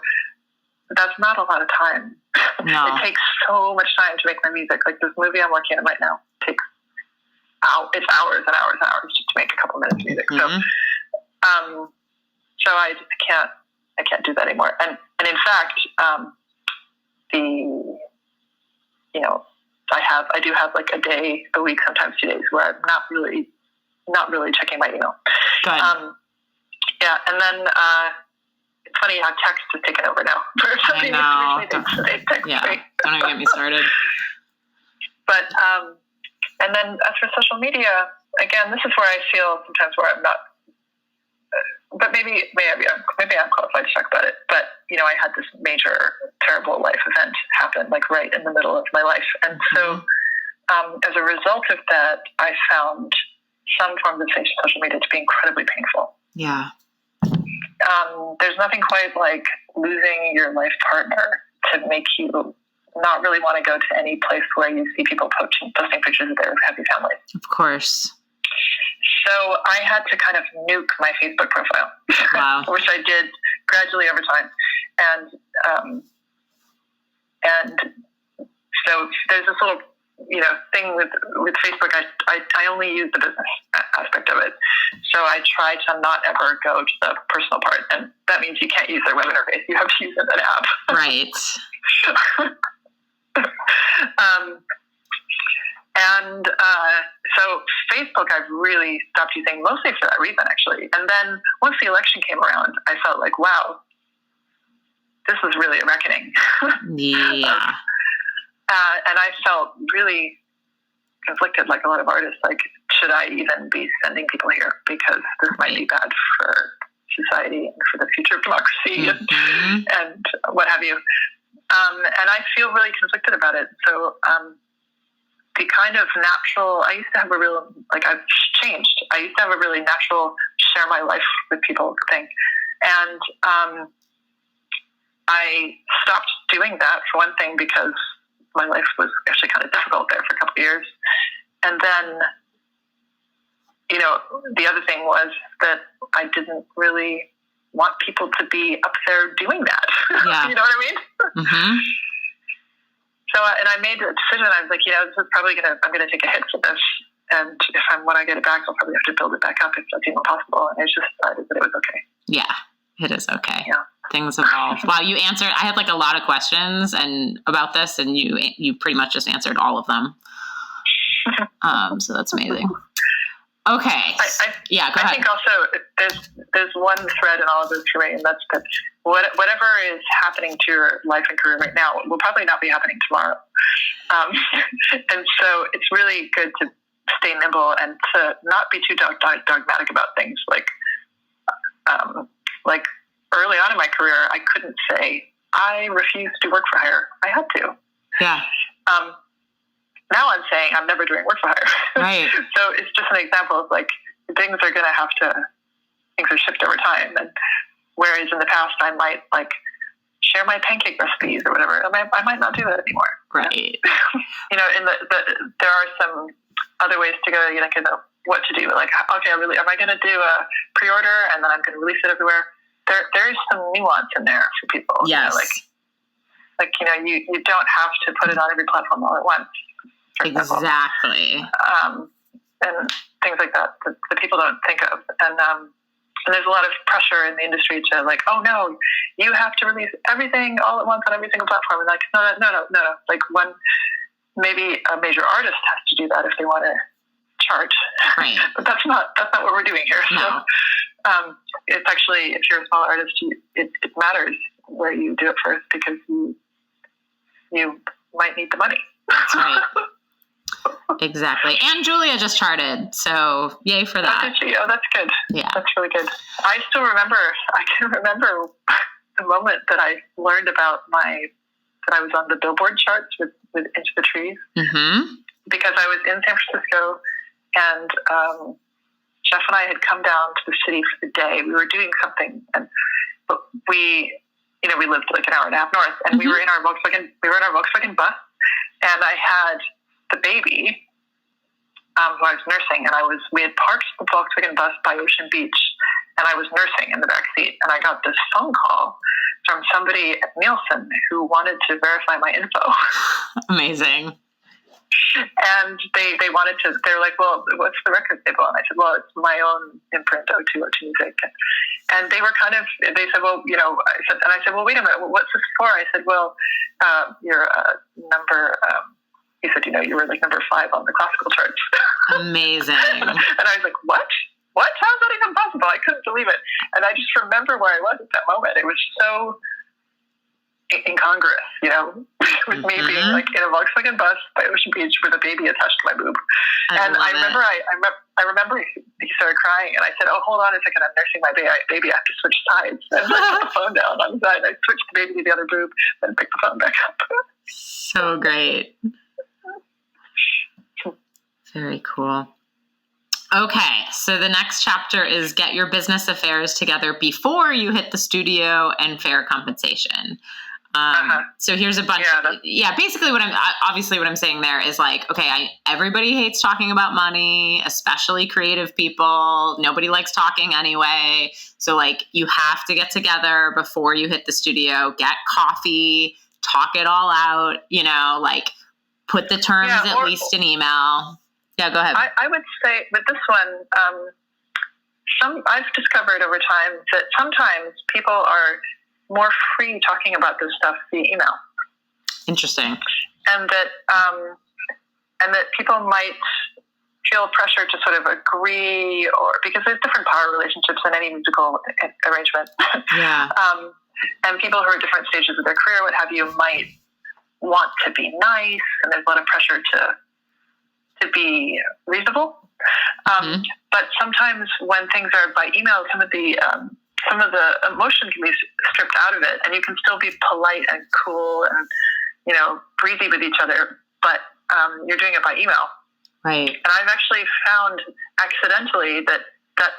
that's not a lot of time. No. It takes so much time to make my music. Like, this movie I'm working on right now takes it's hours and hours and hours just to make a couple minutes of music. Mm-hmm. So I just can't do that anymore. And in fact, I do have like a day a week, sometimes 2 days, where I'm not really checking my email. Good. Yeah, and then it's funny how text has taken over now. I know. Don't even get me started. But and then as for social media, again, this is where I feel sometimes where I'm not. But maybe I'm qualified to talk about it. But I had this major, terrible life event happen, like right in the middle of my life, and so as a result of that, I found some forms of social media to be incredibly painful. Yeah. There's nothing quite like losing your life partner to make you not really want to go to any place where you see people posting pictures of their happy families. Of course. So I had to kind of nuke my Facebook profile, wow. which I did gradually over time. And so there's this little, thing with Facebook. I only use the business aspect of it. So I try to not ever go to the personal part. And that means you can't use their web interface. You have to use an app. Right. So Facebook I've really stopped using mostly for that reason, actually. And then once the election came around, I felt like, wow, this is really a reckoning. Yeah. And I felt really conflicted, like a lot of artists, like, should I even be sending people here? Because this might be bad for society and for the future of democracy and what have you. And I feel really conflicted about it. So the kind of natural, I used to have a real, like, I've changed. I used to have a really natural share my life with people thing. And I stopped doing that, for one thing, because my life was actually kind of difficult there for a couple of years. And then, the other thing was that I didn't really want people to be up there doing that. Yeah. You know what I mean? Mm-hmm. So, and I made a decision. I was like, this is probably I'm going to take a hit for this. And when I get it back, I'll probably have to build it back up if that's even possible. And I just decided that it was okay. Yeah, it is okay. Yeah. Things evolve. Wow, you answered. I had like a lot of questions about this, and you pretty much just answered all of them. So that's amazing. Okay. Go ahead. I think also there's one thread in all of this, Zoë, and that's that whatever is happening to your life and career right now will probably not be happening tomorrow. And so it's really good to stay nimble and to not be too dogmatic about things. Like early on in my career, I couldn't say, I refuse to work for hire. I had to. Yeah. Now I'm saying I'm never doing work for hire. Right. So it's just an example of like, things are shift over time. And whereas in the past I might like share my pancake recipes or whatever, I might not do that anymore. Right. There are some other ways to go, what to do. Like, okay, am I going to do a pre-order and then I'm going to release it everywhere? There is some nuance in there for people. Yes. You don't have to put it on every platform all at once. Exactly. And things like that people don't think of. And there's a lot of pressure in the industry to like, oh no, you have to release everything all at once on every single platform. And like, no. Like maybe a major artist has to do that if they want to charge. Right. But that's not what we're doing here. No. So it's actually, if you're a small artist, it matters where you do it first because you might need the money. That's right. Exactly. And Julia just charted, so yay for that. Oh, did she? Oh, that's good. Yeah. That's really good. I can remember the moment that I learned about that I was on the Billboard charts with Into the Trees. Mm-hmm. Because I was in San Francisco and Jeff and I had come down to the city for the day. We were doing something, but we lived like an hour and a half north, and we were in our Volkswagen bus, and I had the baby who I was nursing, and we had parked the Volkswagen bus by Ocean Beach, and I was nursing in the back seat, and I got this phone call from somebody at Nielsen who wanted to verify my info. Amazing. And they wanted to, they were like, well, what's the record label? And I said, well, it's my own imprint, 0202 Music. And they said, well, I said, well, wait a minute, what's this for? I said, well, you're number, he said, you were like number 5 on the classical charts. Amazing. And I was like, what? How is that even possible? I couldn't believe it. And I just remember where I was at that moment. It was so incongruous, with me being like in a Volkswagen bus by Ocean Beach with a baby attached to my boob. I remember he started crying, and I said, oh, hold on a second, I'm nursing my baby, I have to switch sides. And I put the phone down on the side, I switched the baby to the other boob, then picked the phone back up. So great. Very cool. Okay, so the next chapter is get your business affairs together before you hit the studio and fair compensation. So here's a bunch. Basically what I'm saying there is like, okay, everybody hates talking about money, especially creative people. Nobody likes talking anyway. So like you have to get together before you hit the studio, get coffee, talk it all out, like put the terms at least in email. Yeah, go ahead. I would say with this one, I've discovered over time that sometimes people are more free talking about this stuff via email. Interesting. And that people might feel pressure to sort of agree, or because there's different power relationships in any musical arrangement. Yeah. And people who are at different stages of their career, what have you, might want to be nice, and there's a lot of pressure to be reasonable. But sometimes when things are by email, some of the emotion can be stripped out of it, and you can still be polite and cool and, breezy with each other, but you're doing it by email. Right. And I've actually found accidentally that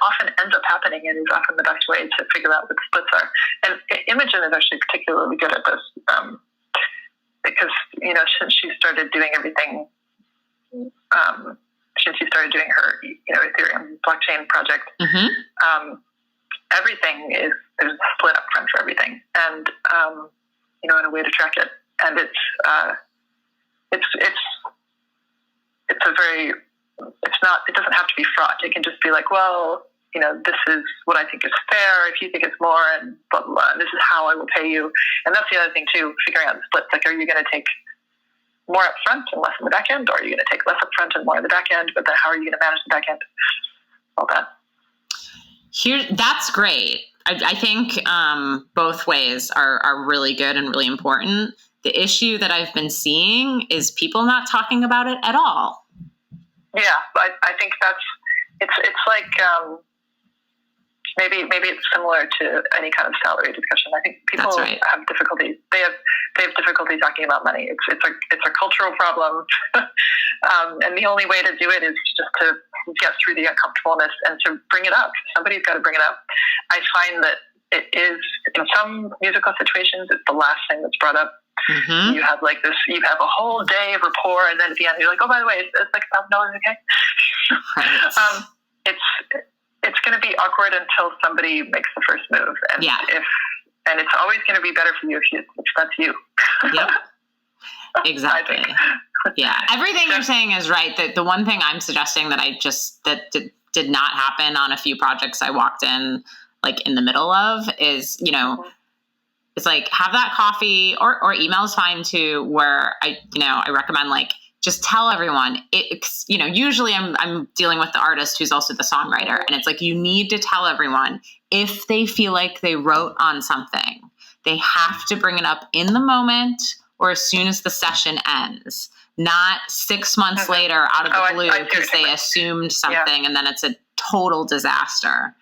often ends up happening, and is often the best way to figure out what the splits are. And Imogen is actually particularly good at this, because, since she started doing everything, since she started doing her, Ethereum blockchain project, everything there's a split up front for everything, and and a way to track it. And it doesn't have to be fraught. It can just be like, well, this is what I think is fair. If you think it's more, and blah, blah, blah, and this is how I will pay you. And that's the other thing too, figuring out the splits. Like, are you going to take more up front and less in the back end, or are you going to take less up front and more in the back end? But then how are you going to manage the back end? All that. That's great. I think both ways are really good and really important. The issue that I've been seeing is people not talking about it at all. Yeah, I think it's like maybe it's similar to any kind of salary discussion. I think people have difficulty. They have difficulty talking about money. It's a cultural problem, and the only way to do it is just to get through the uncomfortableness and to bring it up. Somebody's got to bring it up. I find that it is, in some musical situations, it's the last thing that's brought up. Mm-hmm. You have you have a whole day of rapport, and then at the end you're like, oh, by the way, it's like $1,000, okay? Right. It's going to be awkward until somebody makes the first move, and and it's always going to be better for you if that's you. Yep. Exactly. Yeah. Everything you're saying is right. The one thing I'm suggesting that did not happen on a few projects I walked in, like in the middle of, is, it's like, have that coffee or email is fine too, where I recommend, like, just tell everyone. Usually I'm dealing with the artist who's also the songwriter, and it's like, you need to tell everyone if they feel like they wrote on something, they have to bring it up in the moment or as soon as the session ends, not 6 months later out of the blue because they assumed something, and then it's a total disaster.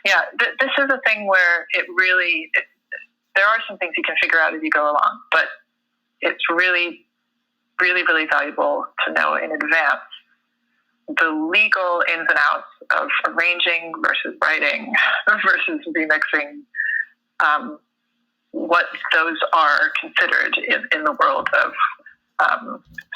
Yeah, this is a thing where there are some things you can figure out as you go along, but it's really, really, really valuable to know in advance the legal ins and outs of arranging versus writing versus remixing, what those are considered in the world of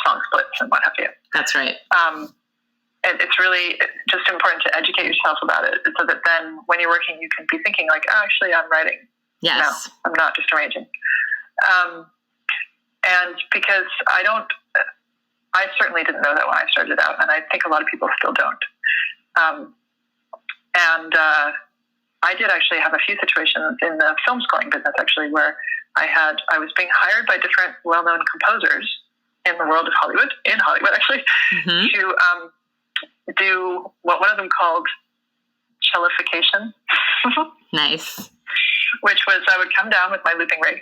song splits and what have you. That's right. And it's really just important to educate yourself about it, so that then when you're working, you can be thinking like, oh, actually, I'm writing. Yes. No, I'm not just arranging. And because I certainly didn't know that when I started out, and I think a lot of people still don't. I did actually have a few situations in the film scoring business, actually, where I was being hired by different well-known composers in the world of Hollywood, actually, to do what one of them called cellification. Nice. Which was, I would come down with my looping rig,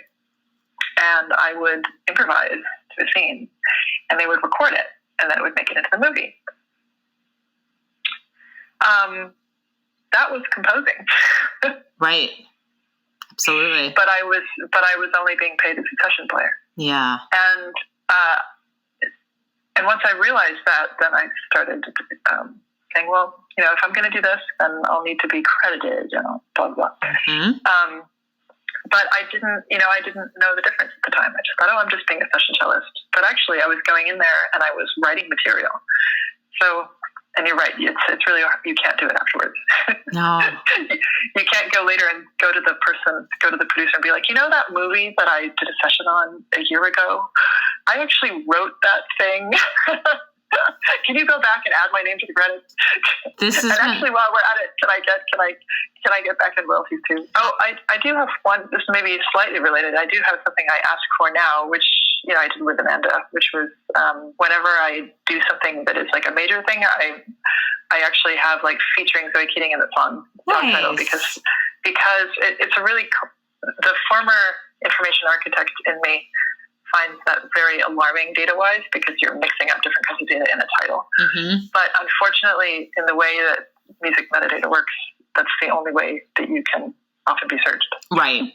and I would improvise to a scene, and they would record it, and then it would make it into the movie. That was composing. Right. Absolutely. But I was only being paid as a session player. Yeah. And And once I realized that, then I started saying, well, if I'm going to do this, then I'll need to be credited, blah, blah. Mm-hmm. But I didn't know the difference at the time. I just thought, I'm just being a session cellist. But actually, I was going in there and I was writing material. So, and you're right, it's really hard. You can't do it afterwards. No. You can't go later and go to the producer and be like, that movie that I did a session on a year ago? I actually wrote that thing. Can you go back and add my name to the credits? Actually, while we're at it, can I get back in royalties too? Oh, I do have one. This may be slightly related. I do have something I ask for now, which I did with Amanda, which was whenever I do something that is like a major thing, I actually have like featuring Zoë Keating in the song title because it's a really the former information architect in me finds that very alarming data-wise because you're mixing up different kinds of data in a title. Mm-hmm. But unfortunately, in the way that music metadata works, that's the only way that you can often be searched. Right.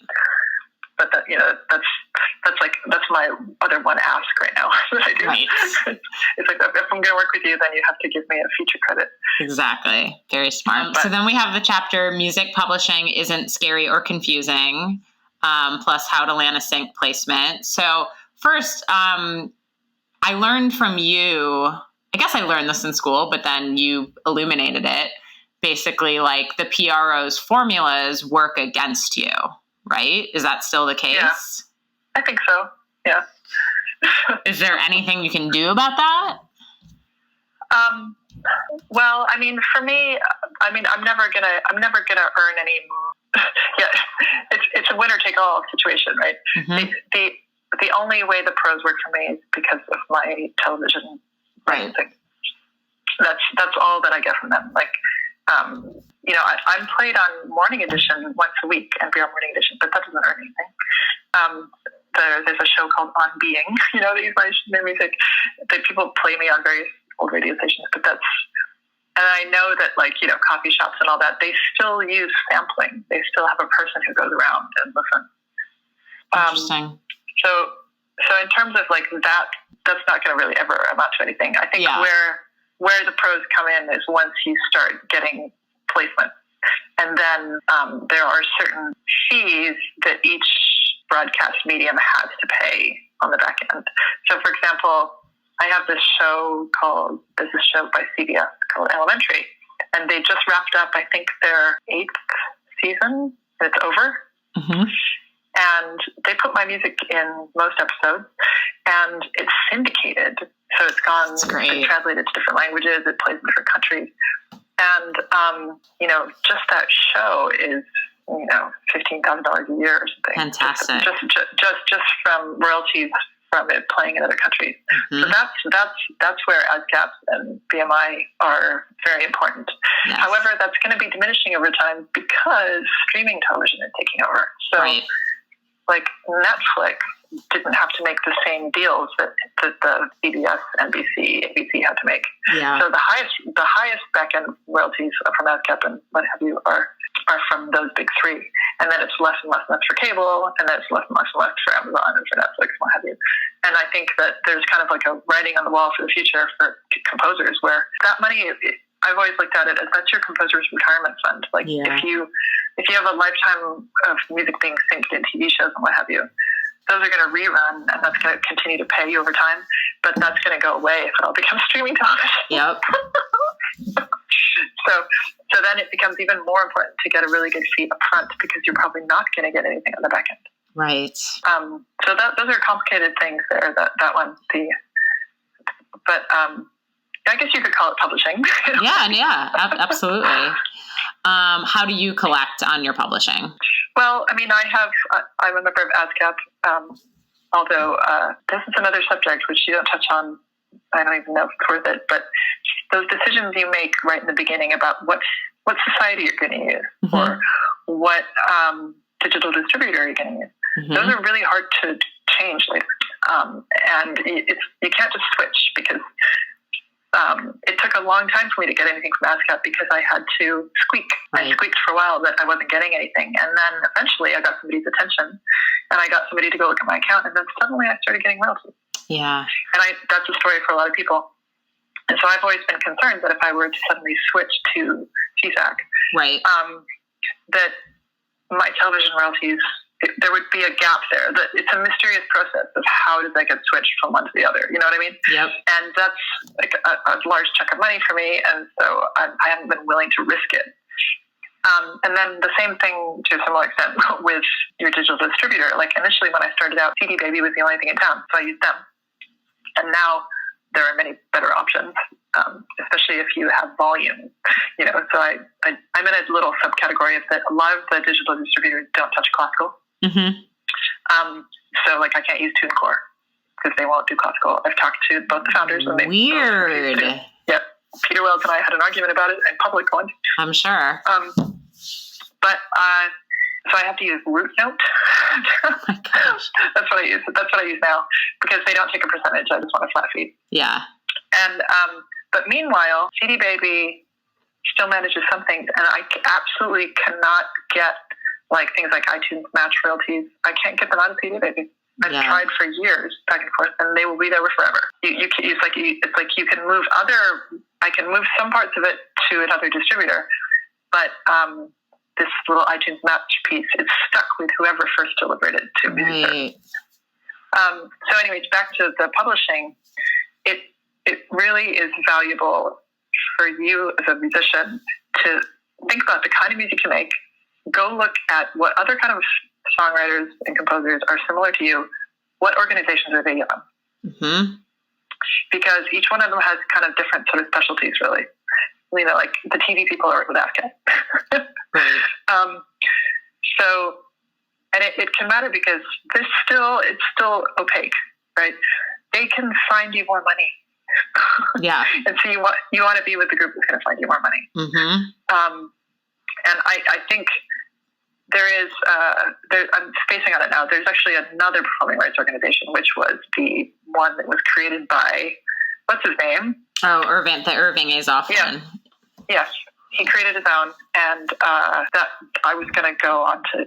But that's my other one ask right now that I do. Right. It's like, if I'm going to work with you, then you have to give me a feature credit. Exactly. Very smart. So then we have the chapter, Music Publishing Isn't Scary or Confusing, plus How to Land a Sync Placement. So first, I learned from you, I guess I learned this in school, but then you illuminated it. Basically, like the PRO's formulas work against you, right? Is that still the case? Yeah, I think so. Yeah. Is there anything you can do about that? Well, I mean, for me, I'm never gonna earn any. Yeah, it's a winner take all situation, right? Mm-hmm. The only way the pros work for me is because of my television licensing. That's all that I get from them. Like, I'm played on Morning Edition once a week, NPR Morning Edition, but that doesn't earn anything. There's a show called On Being, they use my music. That people play me on various old radio stations, but and I know that coffee shops and all that, they still use sampling. They still have a person who goes around and listens. Interesting. So in terms of that's not going to really ever amount to anything. I think where the pros come in is once you start getting placement. And then there are certain fees that each broadcast medium has to pay on the back end. So, for example, I have this show by CBS called Elementary, and they just wrapped up, I think, their 8th season. It's over. Mm-hmm. And they put my music in most episodes, and it's syndicated. So it's been translated to different languages. It plays in different countries. And, just that show is, $15,000 a year or something. Fantastic. Just from royalties from it playing in other countries. Mm-hmm. So that's where ASCAP and BMI are very important. Yes. However, that's going to be diminishing over time because streaming television is taking over. So, like Netflix didn't have to make the same deals that the CBS, NBC, ABC had to make. Yeah. So the highest back-end royalties from ASCAP and what have you are from those big three. And then it's less and less for cable, and then it's less and less for Amazon and for Netflix and what have you. And I think that there's kind of like a writing on the wall for the future for composers where that money, I've always looked at it as that's your composer's retirement fund. Like if you have a lifetime of music being synced in TV shows and what have you, those are going to rerun, and that's going to continue to pay you over time. But that's going to go away if it all becomes streaming television. Yep. So then it becomes even more important to get a really good fee up front because you're probably not going to get anything on the back end. Right. So those are complicated things there. That one. But I guess you could call it publishing. Yeah, absolutely. How do you collect on your publishing? Well, I mean, I'm a member of ASCAP, although this is another subject which you don't touch on. I don't even know if it's worth it, but those decisions you make right in the beginning about what society you're going to use, mm-hmm. or what digital distributor you're going to use, mm-hmm. those are really hard to change later. And you can't just switch because it took a long time for me to get anything from ASCAP because I had to squeak. Right. I squeaked for a while that I wasn't getting anything. And then eventually I got somebody's attention and I got somebody to go look at my account, and then suddenly I started getting royalties. And that's a story for a lot of people. And so I've always been concerned that if I were to suddenly switch to CSAC, that my television royalties, there would be a gap there. That it's a mysterious process of how does that get switched from one to the other. You know what I mean? Yep. And that's like a large chunk of money for me. And so I haven't been willing to risk it. And then the same thing to a similar extent with your digital distributor. Like initially when I started out, CD Baby was the only thing in town, so I used them. And now there are many better options, especially if you have volume. You know, so I'm in a little subcategory of that. A lot of the digital distributors don't touch classical. So like I can't use TuneCore because they won't do classical. I've talked to both the founders. And Weird. Yep. Peter Wells and I had an argument about it in public one. I'm sure. But so I have to use Root Note. Oh my gosh. That's what I use. That's what I use now because they don't take a percentage. I just want a flat fee. Yeah. And but meanwhile, CD Baby still manages some things, and I absolutely cannot get like things like iTunes Match royalties. I can't get them out of CD Baby. I've tried for years back and forth, and they will be there forever. It's like you can move I can move some parts of it to another distributor, but this little iTunes Match piece, it's stuck with whoever first delivered it to me. Right. So anyways, back to the publishing, it really is valuable for you as a musician to think about the kind of music you make, go look at what other kind of songwriters and composers are similar to you, what organizations are they in? Because each one of them has kind of different sort of specialties, really. You know, like the TV people are with ASCAP. Right. So, and it can matter because it's still opaque, right? They can find you more money. Yeah. And so you want to be with the group that's going to find you more money. And I think there is, I'm spacing on it now. There's actually another performing rights organization, which was the one that was created by, what's his name? Oh, the Irving Azoff one. Yes. He created his own, and that I was going to go on to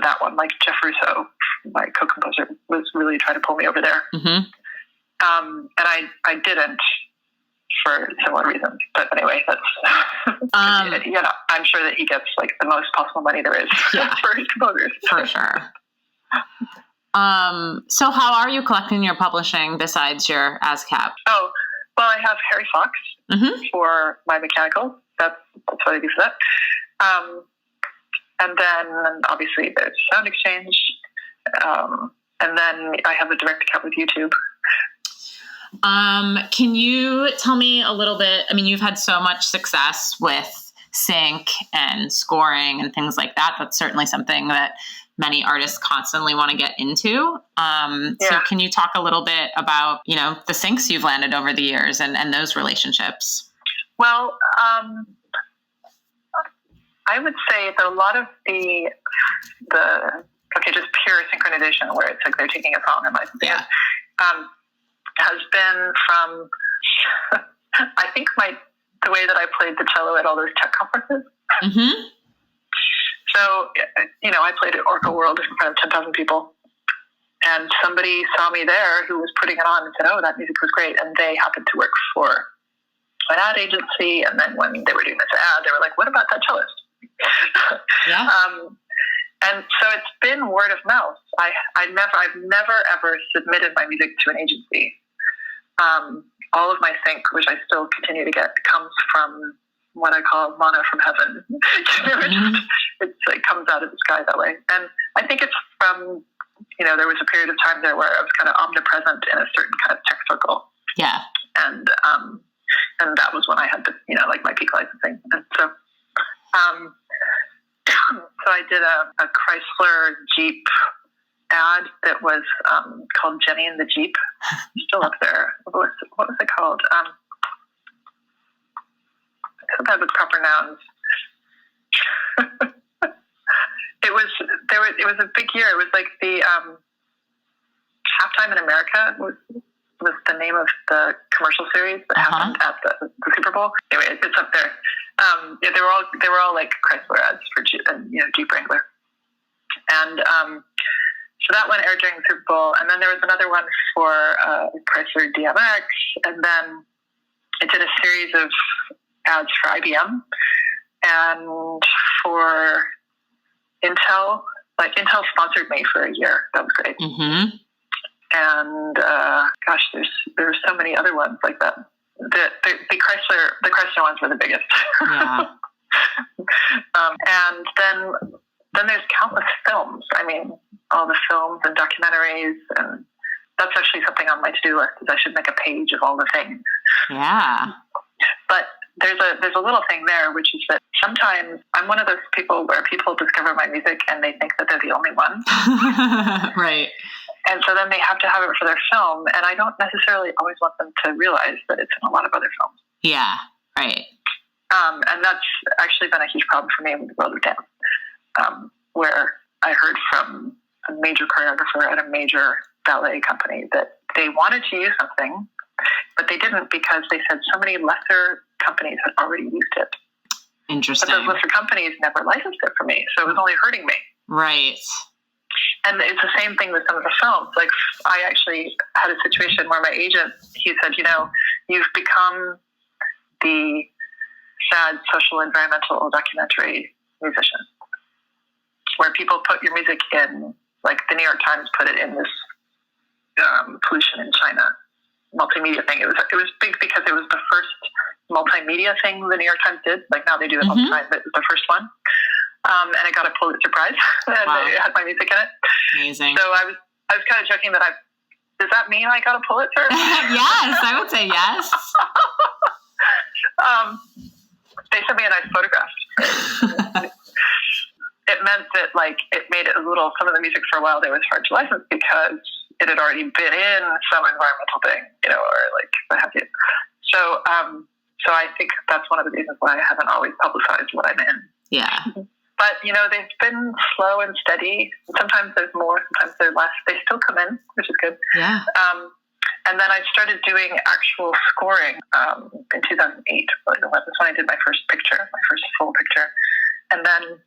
that one. Like Jeff Russo, my co-composer, was really trying to pull me over there. And I didn't for similar reasons. But anyway, that's I'm sure that he gets like the most possible money there is for his composers. For sure. So how are you collecting your publishing besides your ASCAP? Oh, well, I have Harry Fox for my mechanical. That's what I do for that. And then obviously there's Sound Exchange. And then I have a direct account with YouTube. Can you tell me a little bit? I mean, you've had so much success with sync and scoring and things like that. That's certainly something that many artists constantly want to get into. So can you talk a little bit about, the syncs you've landed over the years and those relationships? Well, I would say that a lot of the just pure synchronization where it's like they're taking a song and licensing it, has been from, I think the way that I played the cello at all those tech conferences. So, I played at Oracle World in front of 10,000 people, and somebody saw me there who was putting it on and said, "Oh, that music was great." And they happened to work for an ad agency. And then when they were doing this ad, they were like, "What about that cellist?" And so it's been word of mouth. I've never ever submitted my music to an agency. All of my sync, which I still continue to get, comes from what I call manna from heaven. It's like comes out of the sky that way. And I think it's from, there was a period of time there where I was kind of omnipresent in a certain kind of tech circle. Yeah. And that was when I had the, like my peak licensing. And so, so I did a Chrysler Jeep ad that was called Jenny and the Jeep. Still up there. What was it called? Sometimes with proper nouns. It was a big year. It was like the Halftime in America was the name of the commercial series that happened at the Super Bowl. Anyway, it's up there. They were all like Chrysler ads for Jeep Wrangler. And So that one aired during the Super Bowl. And then there was another one for Chrysler DMX. And then it did a series of ads for IBM and for Intel. Like, Intel sponsored me for a year. That was great. Mm-hmm. And there's so many other ones like that. The Chrysler ones were the biggest. Yeah. And then there's countless films. I mean, all the films and documentaries, and that's actually something on my to-do list. Is I should make a page of all the things. Yeah. But there's a little thing there, which is that sometimes I'm one of those people where people discover my music and they think that they're the only one. Right. And so then they have to have it for their film, and I don't necessarily always want them to realize that it's in a lot of other films. Yeah, right. And that's actually been a huge problem for me with the world of dance, where I heard from a major choreographer at a major ballet company that they wanted to use something, but they didn't because they said so many lesser companies had already used it. Interesting. But those lesser companies never licensed it for me, so it was only hurting me. Right. And it's the same thing with some of the films. Like, I actually had a situation where my agent, he said, you've become the sad social environmental documentary musician, where people put your music in, like the New York Times put it in this pollution in China multimedia thing. It was big because it was the first multimedia thing the New York Times did. Like, now they do it all the time, but it was the first one. And it got a Pulitzer Prize, and it had my music in it. Amazing. So I was kind of joking that does that mean I got a Pulitzer? Yes, I would say yes. They sent me a nice photograph. It meant that, like, it made it some of the music for a while there was hard to license because it had already been in some environmental thing, or like what have you. So I think that's one of the reasons why I haven't always publicized what I'm in. Yeah. But, they've been slow and steady. Sometimes there's more, sometimes there's less. They still come in, which is good. Yeah. And then I started doing actual scoring in 2008. That's when I did my first picture, my first full picture. And then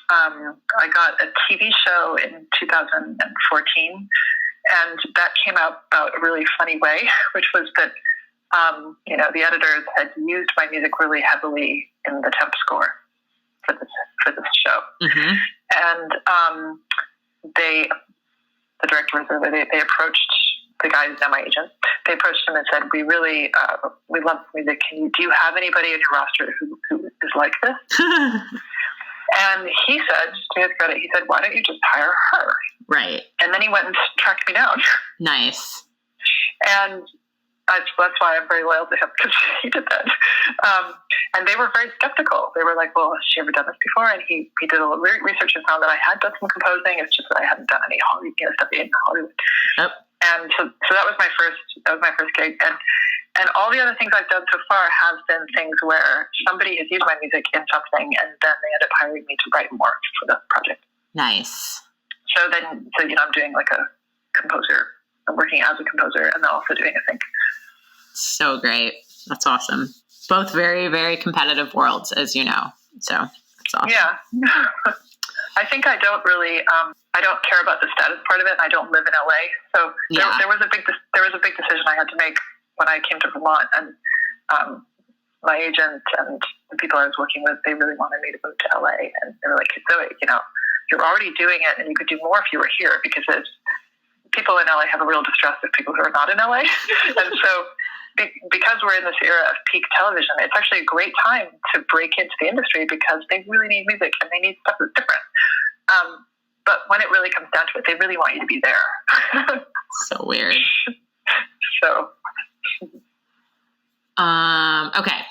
I got a TV show in 2014. And that came out about a really funny way, which was that, the editors had used my music really heavily in the temp score for this show. Mm-hmm. And the director they approached the guy who's now my agent. They approached him and said, we really, we love this music. Do you have anybody in your roster who is like this? And he said, to his credit, he said, why don't you just hire her? Right. And then he went and tracked me down. Nice. And that's why I'm very loyal to him, because he did that. And they were very skeptical. They were like, well, has she ever done this before? And he did a little research and found that I had done some composing. It's just that I hadn't done any Hollywood stuff in Hollywood. Yep. And so that was my first gig. And all the other things I've done so far have been things where somebody has used my music in something, and then they end up hiring me to write more for the project. Nice. So I'm doing like a composer. I'm working as a composer, and then also doing a thing. So great. That's awesome. Both very, very competitive worlds, as you know. So that's awesome. Yeah. I think I don't really, I don't care about the status part of it. I don't live in LA. So there was a big decision I had to make when I came to Vermont, and my agent and the people I was working with, they really wanted me to move to LA, and they were like, Zoë, you're already doing it, and you could do more if you were here, because people in LA have a real distrust of people who are not in LA. And so because we're in this era of peak television, it's actually a great time to break into the industry, because they really need music and they need stuff that's different. But when it really comes down to it, they really want you to be there. So weird. So. Okay.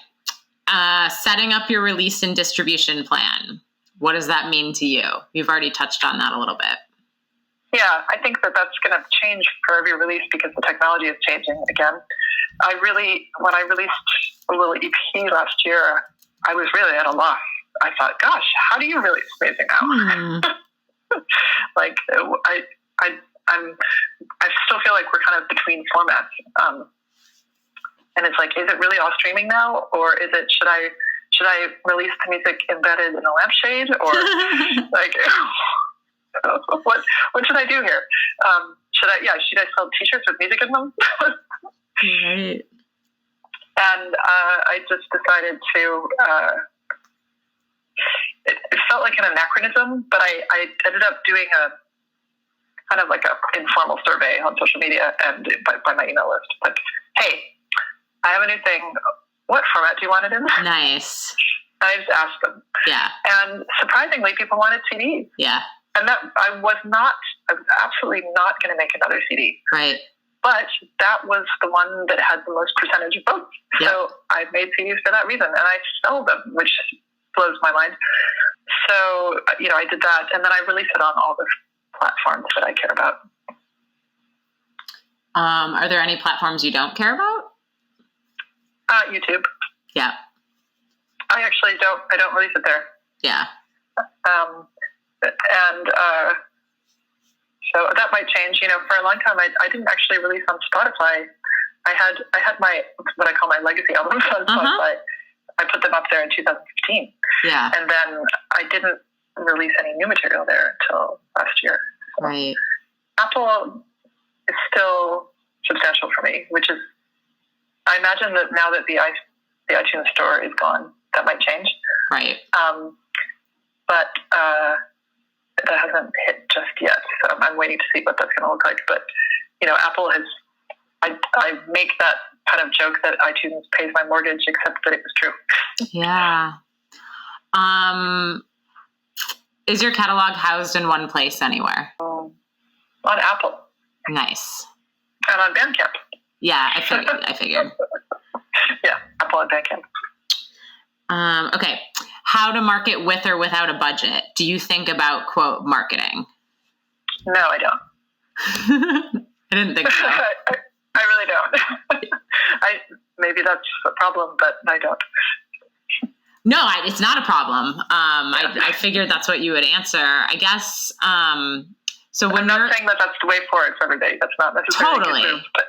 Setting up your release and distribution plan. What does that mean to you? You've already touched on that a little bit. Yeah, I think that's going to change for every release, because the technology is changing again. When I released a little EP last year, I was really at a loss. I thought, gosh, how do you release music now? Like, I still feel like we're kind of between formats. And it's like, is it really all streaming now? Or is it, should I release the music embedded in a lampshade? Or like, what should I do here? Should I sell T-shirts with music in them? Right. And I just decided to. It felt like an anachronism, but I ended up doing a kind of like a informal survey on social media and by my email list. Like, hey, I have a new thing. What format do you want it in? Nice. And I just asked them. Yeah. And surprisingly, people wanted CDs. Yeah. And that I was absolutely not going to make another CD. Right. But that was the one that had the most percentage of votes. Yep. So I made CDs for that reason, and I sell them, which blows my mind. So, I did that, and then I released it on all the platforms that I care about. Are there any platforms you don't care about? YouTube. Yeah. I actually don't release it there. Yeah. So that might change. For a long time, I didn't actually release on Spotify. I had my, what I call my legacy albums on Spotify. I put them up there in 2015. Yeah. And then I didn't release any new material there until last year. So right. Apple is still substantial for me, which is, I imagine that now that the iTunes store is gone, that might change. Right. But that hasn't hit just yet. So I'm waiting to see what that's going to look like. But, Apple has, I make that kind of joke that iTunes pays my mortgage, except that it was true. Yeah. Is your catalog housed in one place anywhere? On Apple. Nice. And on Bandcamp. Yeah, I figured. Yeah, Apple and Bandcamp. Okay. How to market with or without a budget? Do you think about, quote, marketing? No, I don't. I didn't think so. I really don't. Maybe that's a problem, but I don't. No, it's not a problem. I figured that's what you would answer. I guess. So when I'm not saying that that's the way forward for everybody. That's not necessarily totally good move, but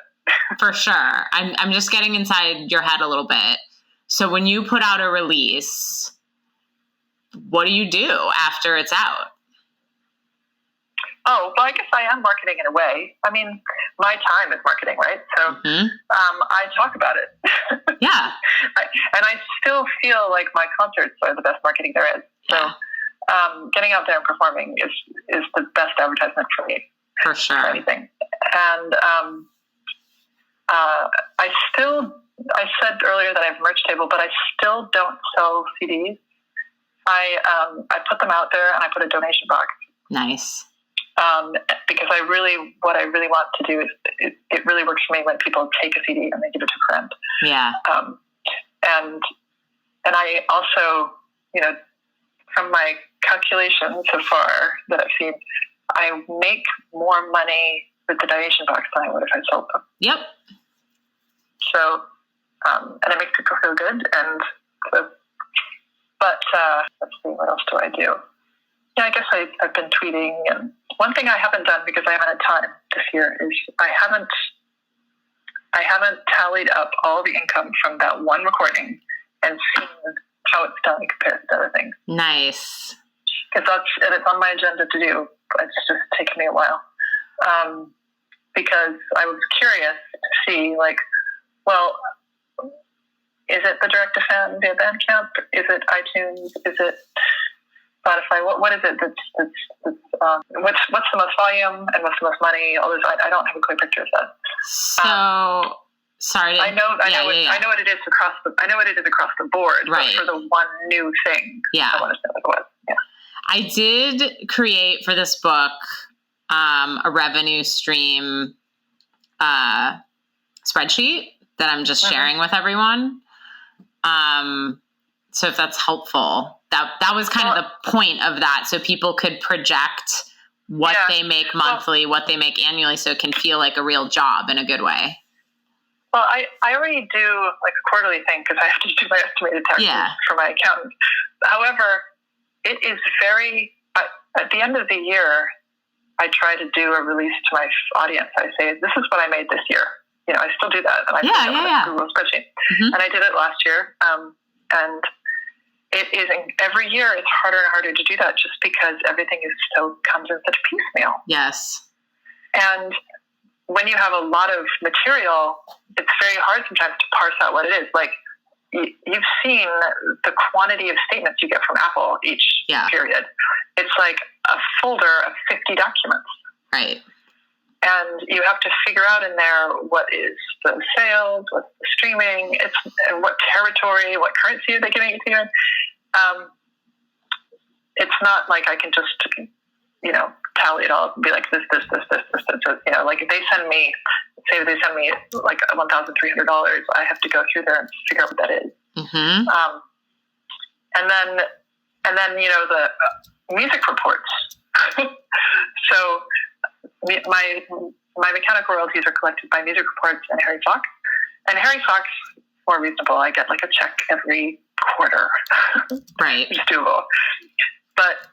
for sure. I'm just getting inside your head a little bit. So when you put out a release, what do you do after it's out? Oh, well, I guess I am marketing in a way. I mean, my time is marketing, right? So I talk about it. Yeah. And I still feel like my concerts are the best marketing there is. Yeah. So getting out there and performing is the best advertisement for me. For sure. For anything. And I said earlier that I have a merch table, but I still don't sell CDs. I put them out there and I put a donation box. Nice. Because what I really want to do is, it really works for me when people take a CD and they give it to a friend. Yeah. And I also, from my calculations so far that I've seen, I make more money with the donation box than I would if I sold them. Yep. So, and it makes people feel good. And so, but let's see, what else do I do? Yeah, I guess I've been tweeting, and one thing I haven't done because I haven't had time this year is I haven't tallied up all the income from that one recording and seen how it's done compared to other things. Nice. Because it's on my agenda to do. It's just taken me a while. Because I was curious to see, is it the direct-to-fan via Bandcamp? Is it iTunes? Is it Spotify? What is it that's what's the most volume and what's the most money? All this, I don't have a clear picture of that. So sorry. I know what it is across the board. Right. But for the one new thing, I want to know what it was. Yeah. I did create for this book a revenue stream spreadsheet that I'm just sharing with everyone. So if that's helpful, that was kind of the point of that. So people could project what they make monthly, what they make annually, so it can feel like a real job in a good way. Well, I already do like a quarterly thing because I have to do my estimated taxes for my accountant. However, it is at the end of the year, I try to do a release to my audience. I say, this is what I made this year. I still do that. And I put it on a Google spreadsheet. Mm-hmm. And I did it last year. And it is every year it's harder and harder to do that just because everything comes in such piecemeal. Yes. And when you have a lot of material, it's very hard sometimes to parse out what it is. Like, you've seen the quantity of statements you get from Apple each period. It's like a folder of 50 documents. Right. And you have to figure out in there what is the sales, what's the streaming, and what territory, what currency are they giving it to you in. It's not like I can just, tally it all up and be like, this. Like if they send me like $1,300, I have to go through there and figure out what that is. Mm-hmm. And then, the music reports. So my mechanical royalties are collected by music reports and Harry Fox. And Harry Fox, more reasonable. I get like a check every quarter. Right. It's doable. But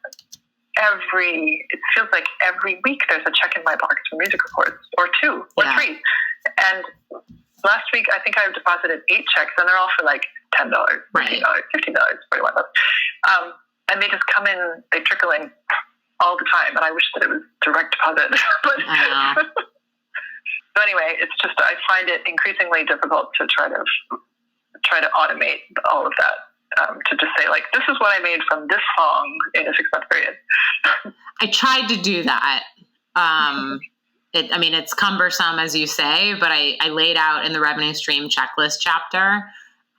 it feels like every week there's a check in my box for music reports, or 2 or 3. And last week, I think I deposited 8 checks, and they're all for like $10, $15, $15, $41. And they just come in, they trickle in all the time. And I wish that it was direct deposit. So anyway, it's just, I find it increasingly difficult to try to automate all of that. To just say, like, this is what I made from this song in a 6-month period. I tried to do that. It's cumbersome, as you say, but I laid out in the revenue stream checklist chapter,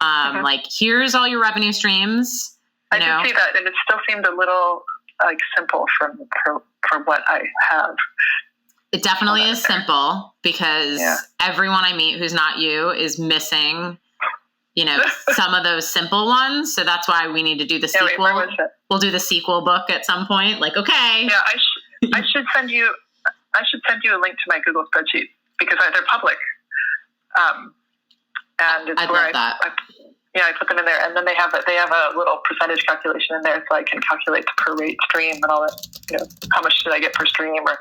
like, here's all your revenue streams. I did see that, and it still seemed a little, like, simple for what I have. It definitely is simple, because everyone I meet who's not you is missing some of those simple ones. So that's why we need to do the sequel. Wait, where was it? We'll do the sequel book at some point. Like, okay. Yeah, I should send you a link to my Google spreadsheet, because they're public. And it's where I put them in there, and then they have a little percentage calculation in there, so I can calculate the per rate stream and all that. How much did I get per stream, or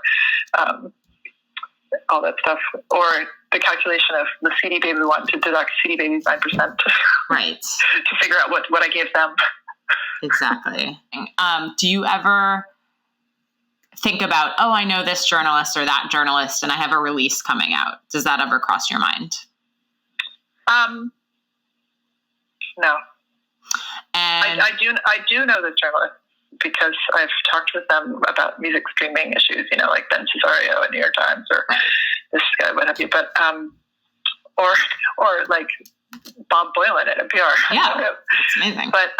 all that stuff, or the calculation of the CD Baby one to deduct CD Baby's 9%, right? To figure out what I gave them. Exactly. Do you ever think about, I know this journalist or that journalist, and I have a release coming out? Does that ever cross your mind? No. And I do know this journalist, because I've talked with them about music streaming issues, like Ben Cesario at New York Times, or this guy, what have you. But or like Bob Boylan at NPR. Yeah, that's amazing. But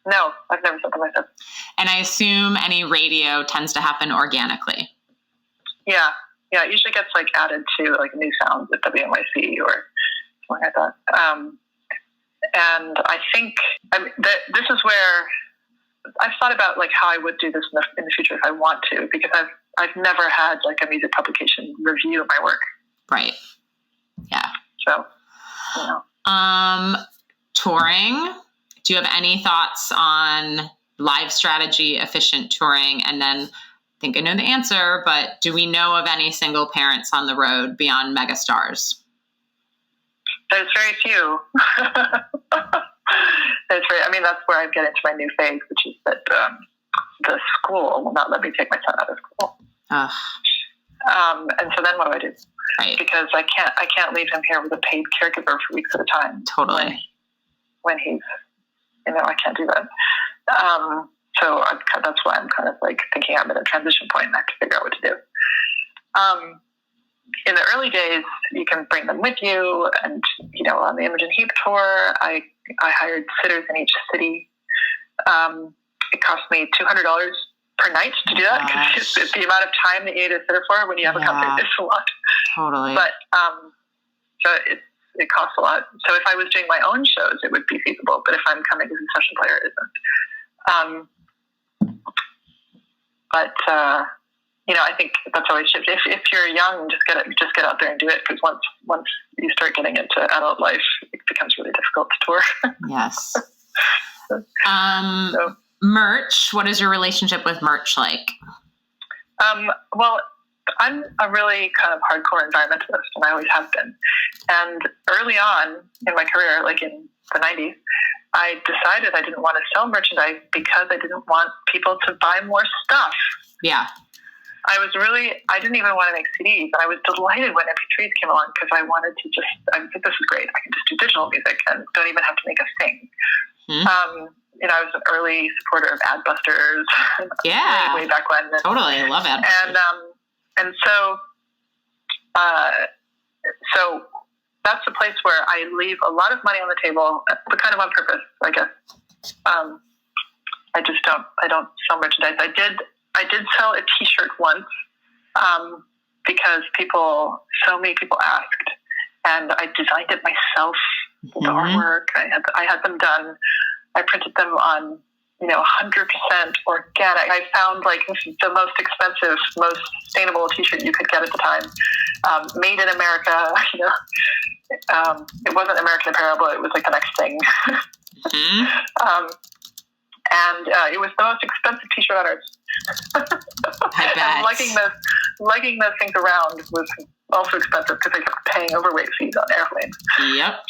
no, I've never said that myself. And I assume any radio tends to happen organically. Yeah. It usually gets like added to like new sounds at WNYC or something like that. And I think this is where I've thought about like how I would do this in the future if I want to, because I've never had like a music publication review my work. Right. Yeah. So, touring. Do you have any thoughts on live strategy, efficient touring? And then I think I know the answer, but do we know of any single parents on the road beyond megastars? There's very few. That's where I get into my new phase, which is that the school will not let me take my son out of school. And so then what do I do? Right. Because I can't leave him here with a paid caregiver for weeks at a time. Totally. When he's, I can't do that. So that's why I'm kind of like thinking I'm at a transition point and I have to figure out what to do. In the early days, you can bring them with you, and on the Imogen Heap tour, I hired sitters in each city. It cost me $200 per night to do that, because the amount of time that you need a sitter for when you have a concert is a lot. Totally. But so it costs a lot. So if I was doing my own shows, it would be feasible. But if I'm coming as a session player, it isn't. I think that's always shifted. If you're young, just get out there and do it, because once you start getting into adult life, it becomes really difficult to tour. Yes. Merch. What is your relationship with merch like? Well, I'm a really kind of hardcore environmentalist, and I always have been. And early on in my career, like in the 90s, I decided I didn't want to sell merchandise because I didn't want people to buy more stuff. Yeah. I didn't even want to make CDs, and I was delighted when MP3s came along because I wanted to I think this is great. I can just do digital music and don't even have to make a thing. I was an early supporter of Adbusters. Yeah. way back when. Totally. I love Adbusters. And so that's a place where I leave a lot of money on the table, but kind of on purpose, I guess. I don't sell merchandise. I did sell a t-shirt once, because so many people asked, and I designed it myself with the artwork. I had them done. I printed them on, 100% organic. I found the most expensive, most sustainable t-shirt you could get at the time. Made in America, it wasn't American Apparel, but it was like the next thing. And it was the most expensive t-shirt on earth. I bet. And lugging those things around was also expensive because I kept paying overweight fees on airplanes. Yep.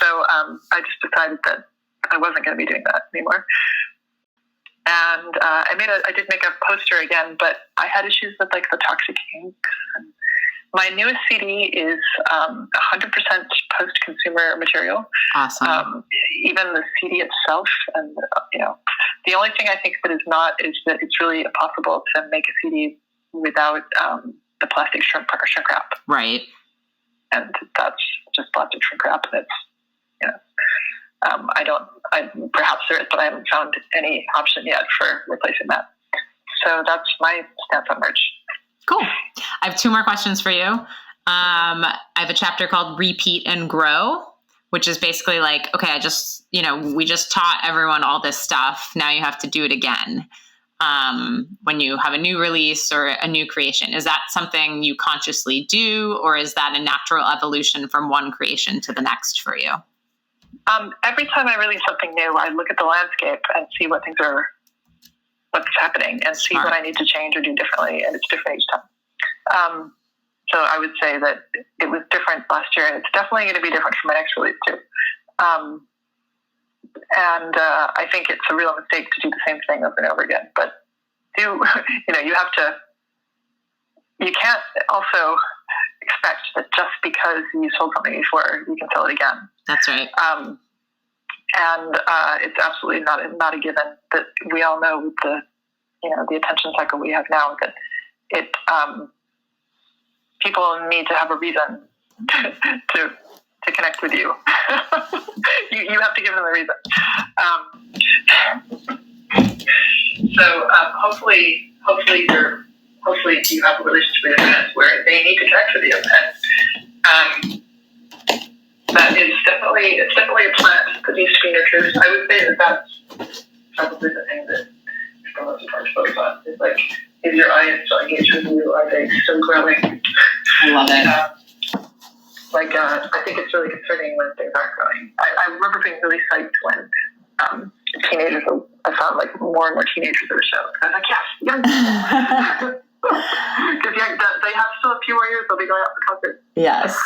So I just decided that I wasn't going to be doing that anymore. And I did make a poster again, but I had issues with the toxic inks. And my newest CD is 100% post-consumer material. Awesome. Even the CD itself, and the only thing I think that is not is that it's really impossible to make a CD without the plastic shrink wrap. Right. And that's just plastic shrink wrap. And it's perhaps there is, but I haven't found any option yet for replacing that. So that's my stance on merch. Cool. I have 2 more questions for you. I have a chapter called Repeat and Grow, which is basically okay, we just taught everyone all this stuff. Now you have to do it again. When you have a new release or a new creation, is that something you consciously do, or is that a natural evolution from one creation to the next for you? Every time I release something new, I look at the landscape and see what's happening, and see what I need to change or do differently, and it's different each time. So I would say that it was different last year, and it's definitely going to be different for my next release too. And I think it's a real mistake to do the same thing over and over again. But you can't also expect that just because you sold something before, you can sell it again. That's right. And it's absolutely not a given. That we all know with the attention cycle we have now, that people need to have a reason to connect with you. You have to give them a reason. So hopefully you have a relationship with your fans where they need to connect with you, and that is definitely a plant that needs to be nurtured. I would say that's probably the thing that is the most important to focus on. Is is your audience still engaged with you? Are they still growing? I love it. I think it's really concerning when things aren't growing. I remember being really psyched when teenagers, I found more and more teenagers at the show. I was yes, young people. Because they have still a few more years, they'll be going out for concerts. Yes,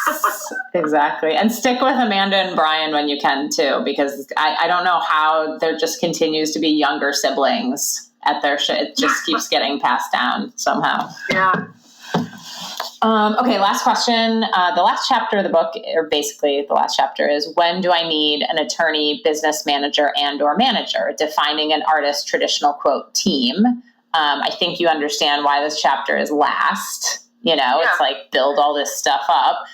exactly. And stick with Amanda and Brian when you can too, because I don't know how there just continues to be younger siblings at their show. It just keeps getting passed down somehow. Yeah. Okay, last question. The last chapter of the book, or basically the last chapter, is when do I need an attorney, business manager, and or manager? Defining an artist's traditional, quote, team. I think you understand why this chapter is last. It's build all this stuff up.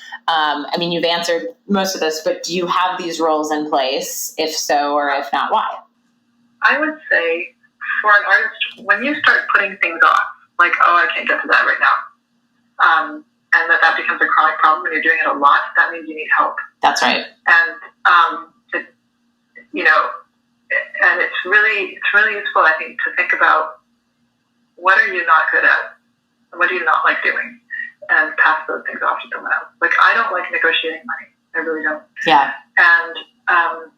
You've answered most of this, but do you have these roles in place? If so, or if not, why? I would say for an artist, when you start putting things off, I can't get to that right now. And that becomes a chronic problem when you're doing it a lot, that means you need help. That's right. And, and it's really useful, I think, to think about what are you not good at? What do you not like doing? And pass those things off to someone else. I don't like negotiating money. I really don't. Yeah. And I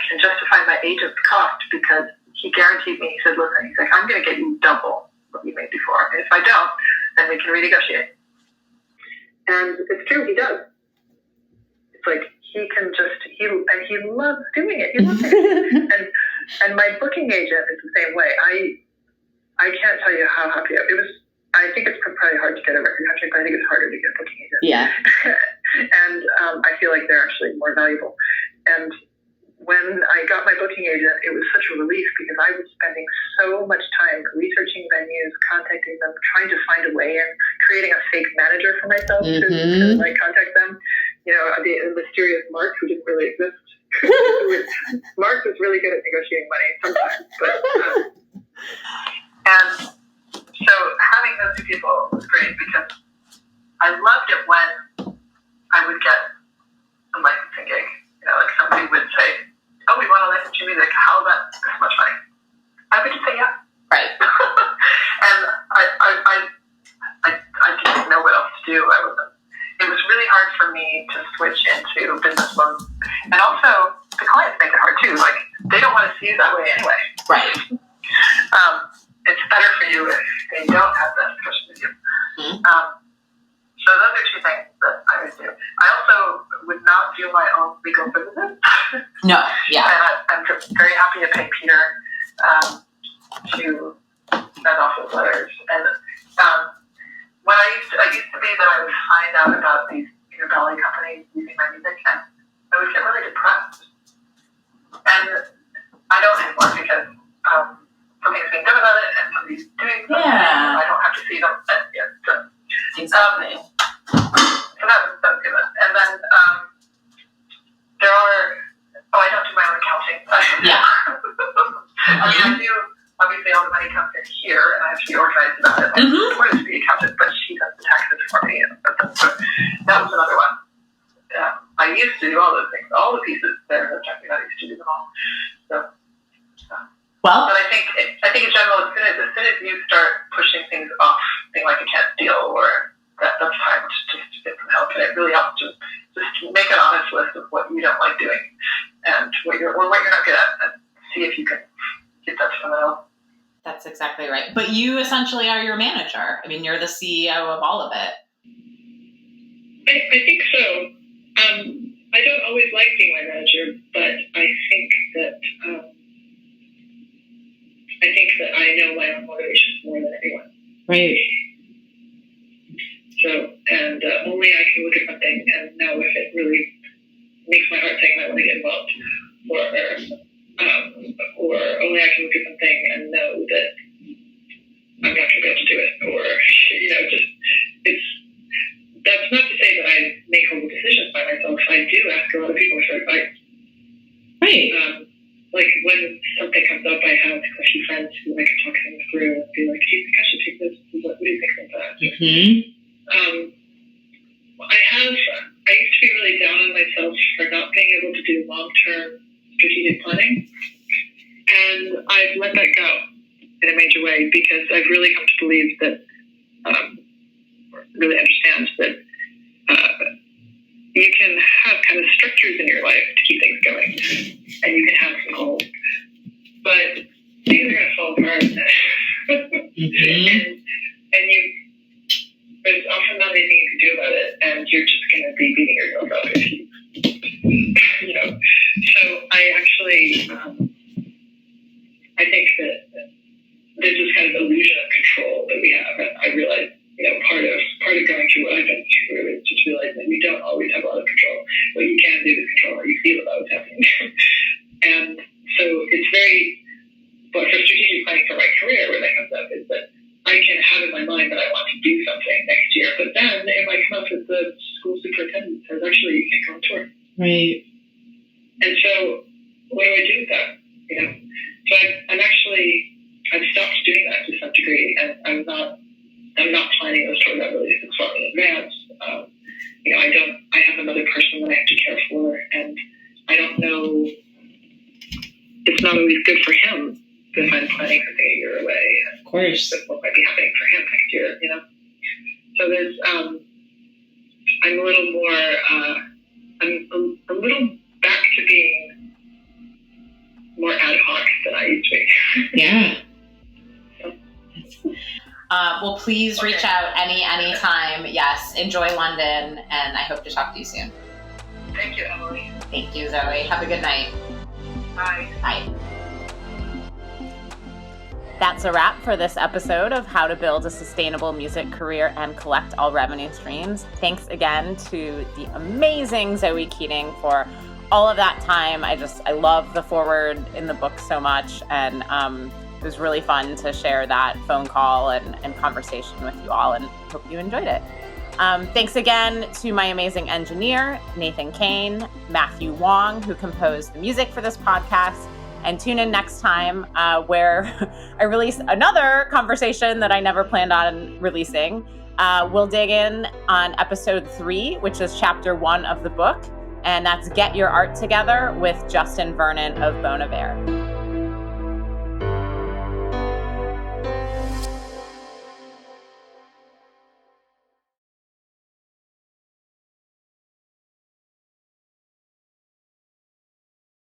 can justify my agent's cost because he guaranteed me, he said, listen, he's I'm going to get you double what you made before. And if I don't, then we can renegotiate. And it's true, he does. It's he loves doing it. He loves it. And my booking agent is the same way. I can't tell you how happy it was. I think it's probably hard to get a record contract, but I think it's harder to get a booking agent. Yeah. And I feel like they're actually more valuable. And when I got my booking agent, it was such a relief because I was spending so much time researching venues, contacting them, trying to find a way in, creating a fake manager for myself to like contact them. You know, the mysterious Mark, who didn't really exist. Mark was really good at negotiating money sometimes, but and so having those two people was great because I loved it when I would get a licensing gig. You know, like somebody would say, "Oh, we want to license your music. How about this much money?" I would just say, "Yeah." Right. And I didn't know what else to do. It was really hard for me to switch into business mode, and also the clients make it hard too. Like they don't want to see you that way anyway. Right. It's better for you if they don't have that discussion with you. So those are two things that I would do. I also would not do my own legal business. No, yeah. And I'm very happy to pay Peter to send off those letters. And when I used to be that I would find out about these Peter Ballet companies using my music, and I would get really depressed. And I don't anymore because something's being done about it, and somebody's doing something. Yeah. I don't have to see them. Exactly. So that's good. And then there are. I don't do my own accounting. Yeah. I mean, I do. Obviously, all the money comes in here, and I have to be organized about it. I support to be accountant, but she does the taxes for me. So that was another one. I used to do all those things, all the pieces there. I used to do them all. Well, but I think in general, as soon as you start pushing things off, being like a can't deal, or that's time to get some help, and it really helps to just make an honest list of what you don't like doing and what you're not good at, and see if you can get that to someone else. That's exactly right. But you essentially are your manager. I mean, you're the CEO of all of it. I think so. I don't always like being my manager, but I think that I know my own motivations more than anyone. Right. So, and only I can look at something and know if it really makes my heart sing and I want to get involved, or only I can look at something and know that I'm not going to be able to do it, or that's not to say that I make all the decisions by myself. I do ask a lot of people for advice. Right. Like when something comes up, I have a few friends who I can talk things through and be like, "Do you think I should take this? What do you think about that?" I used to be really down on myself for not being able to do long-term strategic planning, and I've let that go in a major way because I've really come to believe that, really understand that you can have kind of structures in your life to keep things going, and you can have some goals, but things are going to fall apart, and there's often not anything you can do about it, and you're just going to be beating yourself up if you know. So I actually, I think that there's this kind of illusion of control that we have, and I realize, part of going through what I've been through is just realizing that we don't always have a lot of control. What you can do is control how you feel about what's happening. And so it's but for strategic planning for my career, where that comes up is that I can have in my mind that I want to do something next year, but then it might come up that the school superintendent says, actually, you can't go on tour. Right. And so what do I do with that? So I've stopped doing that to some degree, and I'm not planning those tours out really far in advance. I have another person that I have to care for, and I don't know. It's not always good for him if I'm planning something a year away. Of course, what might be happening for him next year? So there's I'm a little more. I'm a little back to being more ad hoc than I used to be. Yeah. Well, please reach out anytime. Yes, enjoy London, and I hope to talk to you soon. Thank you, Emily. Thank you, Zoe. Have a good night. Bye. Bye. That's a wrap for this episode of How to Build a Sustainable Music Career and Collect All Revenue Streams. Thanks again to the amazing Zoë Keating for all of that time. I love the foreword in the book so much, and it was really fun to share that phone call and conversation with you all, and hope you enjoyed it. Thanks again to my amazing engineer, Nathan Kane, Matthew Wong, who composed the music for this podcast. And tune in next time where I release another conversation that I never planned on releasing. We'll dig in on episode 3, which is chapter 1 of the book. And that's Get Your Art Together with Justin Vernon of Bon Iver.